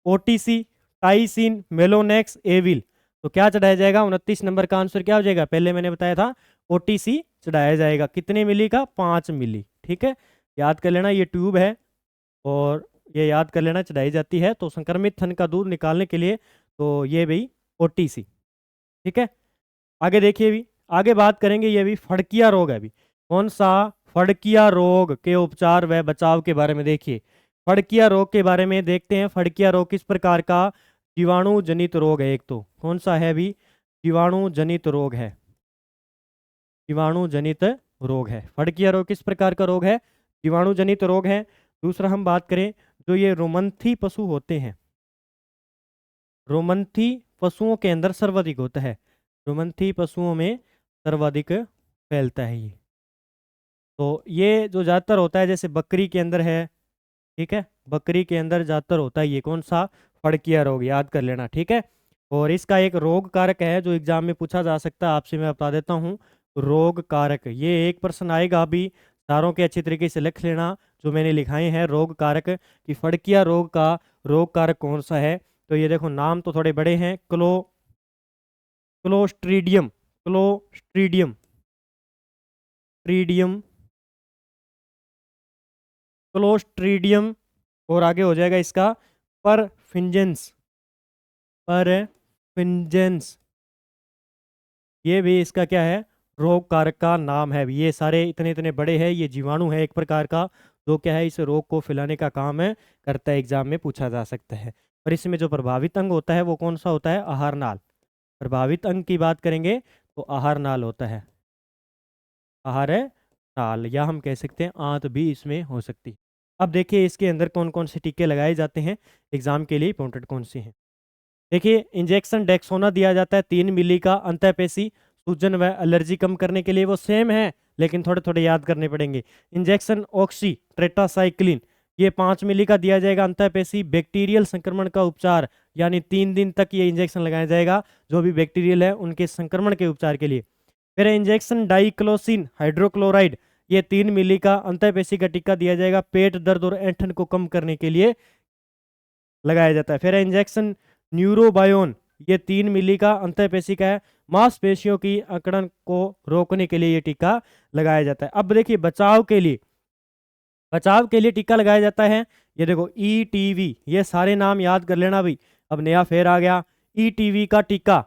[SPEAKER 1] ओटीसी, टाइसिन, मेलोनेक्स, एविल। तो क्या चढ़ाया जाएगा, 29 नंबर का आंसर क्या हो जाएगा, पहले मैंने बताया था ओटीसी चढ़ाया जाएगा। कितने मिली का, 5 मिली। ठीक है, याद कर लेना, ये ट्यूब है और ये याद कर लेना चढ़ाई जाती है। तो संक्रमित थन का दूध निकालने के लिए तो ये भी ओटीसी। ठीक है, आगे देखिए, भी आगे बात करेंगे, ये भी फड़किया रोग है। भी कौन सा, फड़किया रोग के उपचार व बचाव के बारे में देखिए। फड़किया रोग के बारे में देखते हैं। फड़किया रोग किस प्रकार का जीवाणु जनित रोग है? एक तो कौन सा है भी? जीवाणु जनित रोग है। जीवाणु जनित रोग है। फड़किया रोग किस प्रकार का रोग है? जीवाणु जनित रोग है। दूसरा हम बात करें, जो ये रोमंथी पशु होते हैं, रोमंथी पशुओं के अंदर सर्वाधिक होता है। रोमंथी पशुओं में सर्वाधिक फैलता है ये। तो ये जो ज़्यादातर होता है, जैसे बकरी के अंदर है, ठीक है, बकरी के अंदर ज़्यादातर होता है ये कौन सा? फड़किया रोग, याद कर लेना, ठीक है। और इसका एक रोग कारक है जो एग्जाम में पूछा जा सकता है, आपसे मैं बता देता हूँ। रोग कारक, ये एक प्रश्न आएगा अभी, सारों के अच्छी तरीके से लिख लेना जो मैंने लिखाए हैं रोग कारक, कि फड़किया रोग का रोग कारक कौन सा है। तो ये देखो, नाम तो थोड़े बड़े हैं। क्लोस्ट्रीडियम, क्लोस्ट्रीडियम, ट्रीडियम, क्लोस्ट्रीडियम, और आगे हो जाएगा इसका परफिंजेंस, परफिंजेंस। ये भी इसका क्या है? रोग कारक का नाम है। ये सारे इतने इतने बड़े हैं, ये जीवाणु है एक प्रकार का, जो क्या है, इस रोग को फैलाने का काम है, करता है, एग्जाम में पूछा जा सकता है। और इसमें जो प्रभावित अंग होता है वो कौन सा होता है? आहार नाल। प्रभावित अंग की बात करेंगे तो आहार नाल होता है। आहार नाल, या हम कह सकते हैं आंत भी इसमें हो सकती है। अब देखिए इसके अंदर कौन कौन से टीके लगाए जाते हैं, एग्जाम के लिए इंपॉर्टेंट कौन से हैं। देखिए, इंजेक्शन डेक्सोना दिया जाता है 3 मिली का, अंतःपेशी सूजन व एलर्जी कम करने के लिए। वो सेम है लेकिन थोड़े थोड़े याद करने पड़ेंगे। इंजेक्शन ऑक्सी टेट्रासाइक्लिन, ये 5 मिली का दिया जाएगा, अंतःपेशी बैक्टीरियल संक्रमण का उपचार, यानी 3 दिन तक ये इंजेक्शन लगाया जाएगा जो भी बैक्टीरियल है उनके संक्रमण के उपचार के लिए। फिर इंजेक्शन डाइक्लोसिन हाइड्रोक्लोराइड, ये 3 मिली का अंतःपेशी का टीका दिया जाएगा, पेट दर्द और ऐंठन को कम करने के लिए लगाया जाता है। फिर इंजेक्शन न्यूरोबायोन, ये 3 मिली का अंतःपेशी का है, मांसपेशियों की अकड़न को रोकने के लिए ये टीका लगाया जाता है। अब देखिए बचाव के लिए टीका लगाया जाता है। ये देखो ईटीवी, ये सारे नाम याद कर लेना भाई। अब नया फेर आ गया, ईटीवी का टीका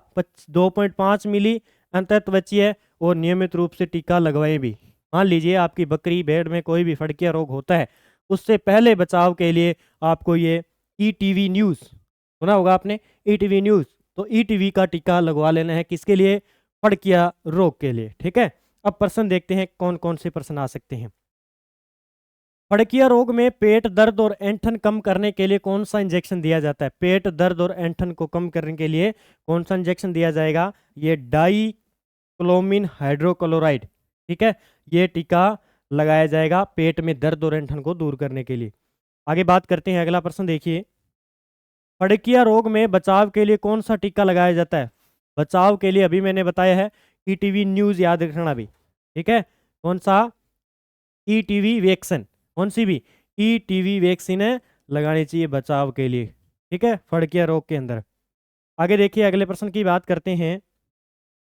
[SPEAKER 1] 2.5 मिली अंतःत्वचीय, और नियमित रूप से टीका लगवाएं भी। मान लीजिए आपकी बकरी भेड़ में कोई भी फड़किया रोग होता है, उससे पहले बचाव के लिए आपको ये ईटीवी न्यूज़ सुना होगा आपने, ईटीवी न्यूज़, तो ईटीवी का टीका लगवा लेना है। किसके लिए? फड़किया रोग के लिए, ठीक है। अब प्रश्न देखते हैं कौन कौन से प्रश्न आ सकते हैं। फड़किया रोग में पेट दर्द और ऐंठन कम करने के लिए कौन सा इंजेक्शन दिया जाता है? पेट दर्द और ऐंठन को कम करने के लिए कौन सा इंजेक्शन दिया जाएगा? ये डाइक्लोमिन हाइड्रोक्लोराइड, ठीक है, ये टीका लगाया जाएगा पेट में दर्द और ऐंठन को दूर करने के लिए। आगे बात करते हैं, अगला प्रश्न देखिए। फड़किया रोग में बचाव के लिए कौन सा टीका लगाया जाता है? बचाव के लिए अभी मैंने बताया है ईटीवी न्यूज़, याद रखना भी, ठीक है। कौन सा? ईटीवी वैक्सीन, कौन सी भी? ईटीवी वैक्सीन लगानी चाहिए बचाव के लिए, ठीक है, फड़किया रोग के अंदर। आगे देखिए, अगले प्रश्न की बात करते हैं।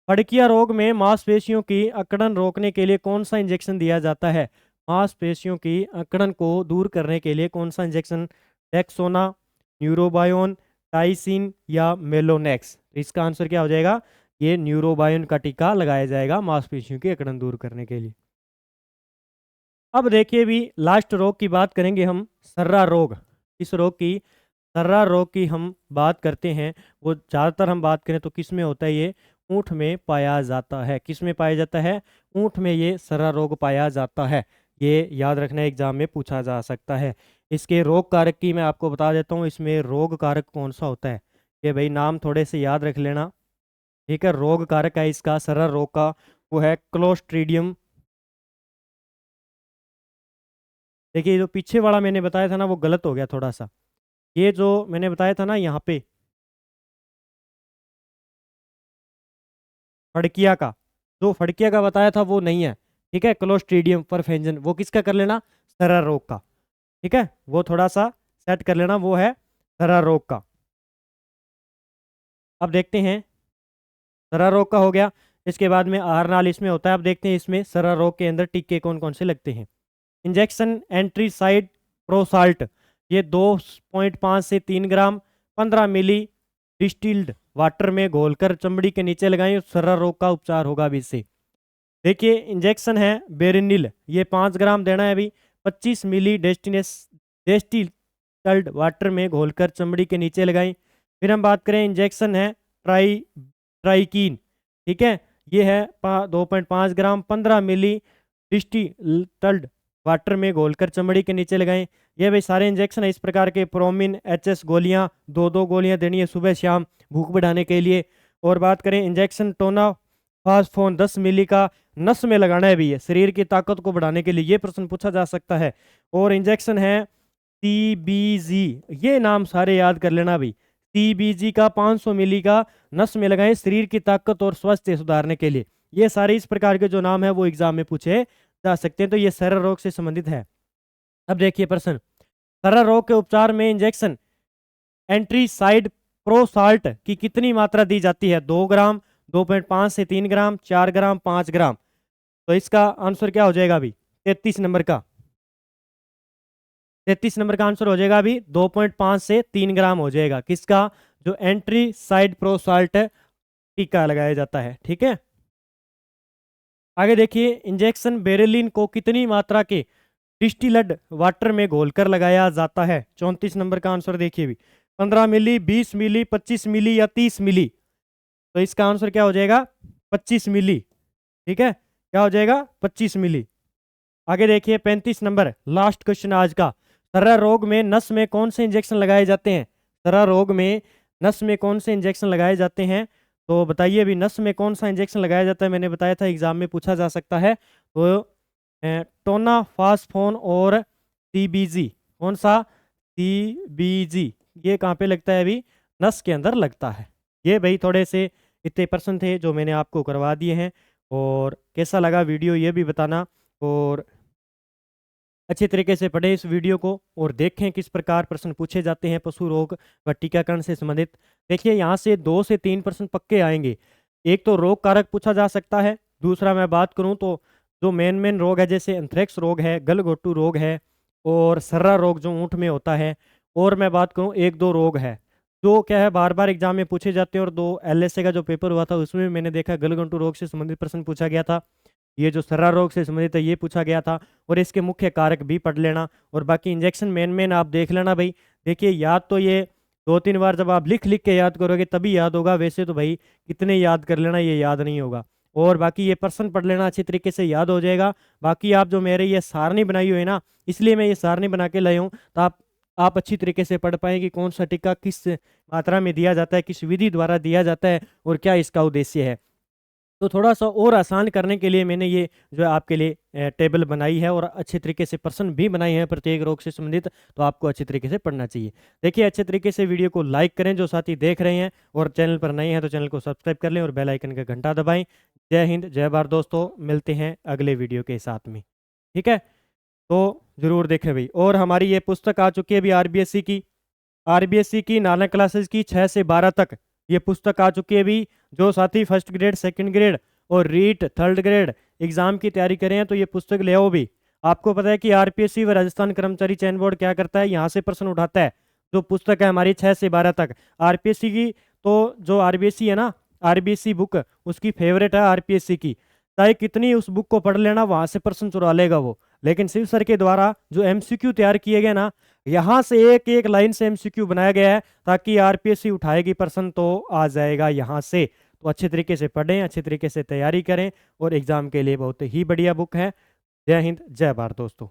[SPEAKER 1] फड़किया रोग में मांसपेशियों की अकड़न रोकने के लिए कौन सा इंजेक्शन दिया जाता है? मांसपेशियों की अकड़न को दूर करने के लिए कौन सा इंजेक्शन? डेक्सोना, न्यूरोबायोन, टाइसिन या मेलोनेक्स? इसका आंसर क्या हो जाएगा? ये न्यूरोबायोन का टीका लगाया जाएगा मांसपेशियों की अकड़न दूर करने के लिए। अब देखिए भी लास्ट रोग की बात करेंगे हम, सर्रा रोग। इस रोग की, सर्रा रोग की हम बात करते हैं, वो ज़्यादातर हम बात करें तो किस में होता है? ये ऊँट में पाया जाता है। किस में पाया जाता है? ऊँट में ये सर्रा रोग पाया जाता है। ये याद रखना, एग्जाम में पूछा जा सकता है। इसके रोग कारक की मैं आपको बता देता हूँ, इसमें रोग कारक कौन सा होता है, ये भाई नाम थोड़े से याद रख लेना, ठीक है। रोग कारक है इसका सर्रा रोग का, वो है क्लोस्ट्रीडियम। देखिए जो पीछे वाला मैंने बताया था ना, वो गलत हो गया थोड़ा सा। ये जो मैंने बताया था ना यहाँ पे, फड़किया का, जो फड़किया का बताया था वो नहीं है, ठीक है। क्लोस्ट्रीडियम परफेंजन, वो किसका कर लेना? सर्रा रोग का, ठीक है, वो थोड़ा सा सेट कर लेना, वो है सर्रा रोग का। अब देखते हैं, सर्रा रोग का हो गया। इसके बाद में आहार नाल इसमें होता है। अब देखते हैं इसमें सर्रा रोग के अंदर टीके कौन कौन से लगते हैं। इंजेक्शन एंट्रीसाइड प्रोसाल्ट, ये 2.5 से 3 ग्राम 15 मिली डिस्टिल्ड वाटर में घोलकर चमड़ी के नीचे लगाएं, सर्रा रोग का उपचार होगा अभी इससे। देखिए इंजेक्शन है बेरिनिल, ये 5 ग्राम देना है अभी, 25 मिली डेस्टिनेस डेस्टिल डिस्टिल्ड वाटर में घोलकर चमड़ी के नीचे लगाएं। फिर हम बात करें इंजेक्शन है ट्राइकीन, ठीक है, ये है 2.5 ग्राम 15 मिली डिस्टिल्ड वाटर में घोलकर चमड़ी के नीचे लगाएं। ये भाई सारे इंजेक्शन है इस प्रकार के। प्रोमिन HS गोलियां 2 गोलियां देनी है सुबह शाम भूख बढ़ाने के लिए। और बात करें इंजेक्शन टोना फास्फोन 10 मिली का नस में लगाना है भी है शरीर की ताकत को बढ़ाने के लिए, ये प्रश्न पूछा जा सकता है। और इंजेक्शन है CBG, ये नाम सारे याद कर लेना भाई। CBG का 500 मिली का नस में लगाएं शरीर की ताकत और स्वास्थ्य सुधारने के लिए। ये सारे इस प्रकार के जो नाम है वो एग्जाम में पूछे जा सकते हैं, तो ये सरल रोग से संबंधित है। अब देखिए प्रश्न, सरल रोग के उपचार में इंजेक्शन एंट्रीसाइड प्रोसाल्ट की कितनी मात्रा दी जाती है? 2 ग्राम, 2.5 से 3 ग्राम, 4 ग्राम, 5 ग्राम। तो इसका आंसर क्या हो जाएगा अभी? 33 नंबर का 33 नंबर का आंसर हो जाएगा अभी 2.5 से 3 ग्राम हो जाएगा। किसका? जो एंट्रीसाइड प्रोसाल्ट टीका लगाया जाता है, ठीक है। आगे देखिए, इंजेक्शन बेरेलिन को कितनी मात्रा के डिस्टिल्ड वाटर में घोलकर लगाया जाता है? 34 नंबर का आंसर देखिए भी, 15 मिली, 20 मिली, 25 मिली या 30 मिली। तो इसका आंसर क्या हो जाएगा? 25 मिली, ठीक है, क्या हो जाएगा? 25 मिली। आगे देखिए 35 नंबर, लास्ट क्वेश्चन आज का। सरल रोग में नस में कौन से इंजेक्शन लगाए जाते हैं? सरल रोग में नस में कौन से इंजेक्शन लगाए जाते हैं? तो बताइए अभी, नस में कौन सा इंजेक्शन लगाया जाता है? मैंने बताया था एग्जाम में पूछा जा सकता है। तो टोना फास्फोन और CBG, कौन सा? CBG, ये कहाँ पे लगता है अभी? नस के अंदर लगता है। ये भाई थोड़े से इतने प्रश्न थे जो मैंने आपको करवा दिए हैं। और कैसा लगा वीडियो ये भी बताना, और अच्छे तरीके से पढ़ें इस वीडियो को और देखें किस प्रकार प्रश्न पूछे जाते हैं पशु रोग व टीकाकरण से संबंधित। देखिए यहाँ से 2 से 3 प्रश्न पक्के आएंगे। एक तो रोग कारक पूछा जा सकता है, दूसरा मैं बात करूँ तो जो मेन रोग है जैसे एंथ्रेक्स रोग है, गलघोटू रोग है और सर्रा रोग जो ऊँट में होता है, और मैं बात करूँ 1-2 रोग है जो क्या है बार बार एग्जाम में पूछे जाते हैं। और 2 LSA का जो पेपर हुआ था उसमें भी मैंने देखा गलघोटू रोग से संबंधित प्रश्न पूछा गया था। ये जो सर्रा रोग से संबंधित है ये पूछा गया था, और इसके मुख्य कारक भी पढ़ लेना। और बाकी इंजेक्शन मेन आप देख लेना भाई। देखिए याद तो ये 2-3 बार जब आप लिख के याद करोगे तभी याद होगा, वैसे तो भाई कितने याद कर लेना ये याद नहीं होगा। और बाकी ये प्रश्न पढ़ लेना, अच्छी तरीके से याद हो जाएगा। बाकी आप जो मेरे ये सारणी बनाई हुई है ना, इसलिए मैं ये सारणी बना के लाई हूँ, तो आप अच्छी तरीके से पढ़ पाएँ कि कौन सा टीका किस मात्रा में दिया जाता है, किस विधि द्वारा दिया जाता है और क्या इसका उद्देश्य है। तो थोड़ा सा और आसान करने के लिए मैंने ये जो है आपके लिए टेबल बनाई है और अच्छे तरीके से प्रश्न भी बनाए हैं प्रत्येक रोग से संबंधित, तो आपको अच्छे तरीके से पढ़ना चाहिए। देखिए अच्छे तरीके से वीडियो को लाइक करें जो साथी देख रहे हैं, और चैनल पर नए हैं तो चैनल को सब्सक्राइब कर लें और बेल आइकन का घंटा दबाएं। जय हिंद, जय भारत दोस्तों, मिलते हैं अगले वीडियो के साथ में, ठीक है। तो ज़रूर देखें भाई। और हमारी ये पुस्तक आ चुकी है अभी RBSc की नाना क्लासेस की 6 से 12 तक ये पुस्तक आ चुकी है अभी। जो साथी फर्स्ट ग्रेड, सेकंड ग्रेड और रीट थर्ड ग्रेड एग्जाम की तैयारी करें हैं तो ये पुस्तक ले आओ भी। आपको पता है कि RPSC व राजस्थान कर्मचारी चयन बोर्ड क्या करता है, यहाँ से प्रश्न उठाता है। जो पुस्तक है हमारी 6 से 12 तक RPSC की, तो जो RBSc है ना, RBSc बुक उसकी फेवरेट है RPSC की, चाहे कितनी उस बुक को पढ़ लेना वहाँ से प्रश्न चुरा लेगा वो। लेकिन शिव सर के द्वारा जो MCQ तैयार किए गए ना, यहाँ से एक एक लाइन से MCQ बनाया गया है ताकि RPSC उठाएगी प्रश्न तो आ जाएगा यहाँ से। तो अच्छे तरीके से पढ़ें, अच्छे तरीके से तैयारी करें, और एग्जाम के लिए बहुत ही बढ़िया बुक है। जय हिंद, जय भारत दोस्तों।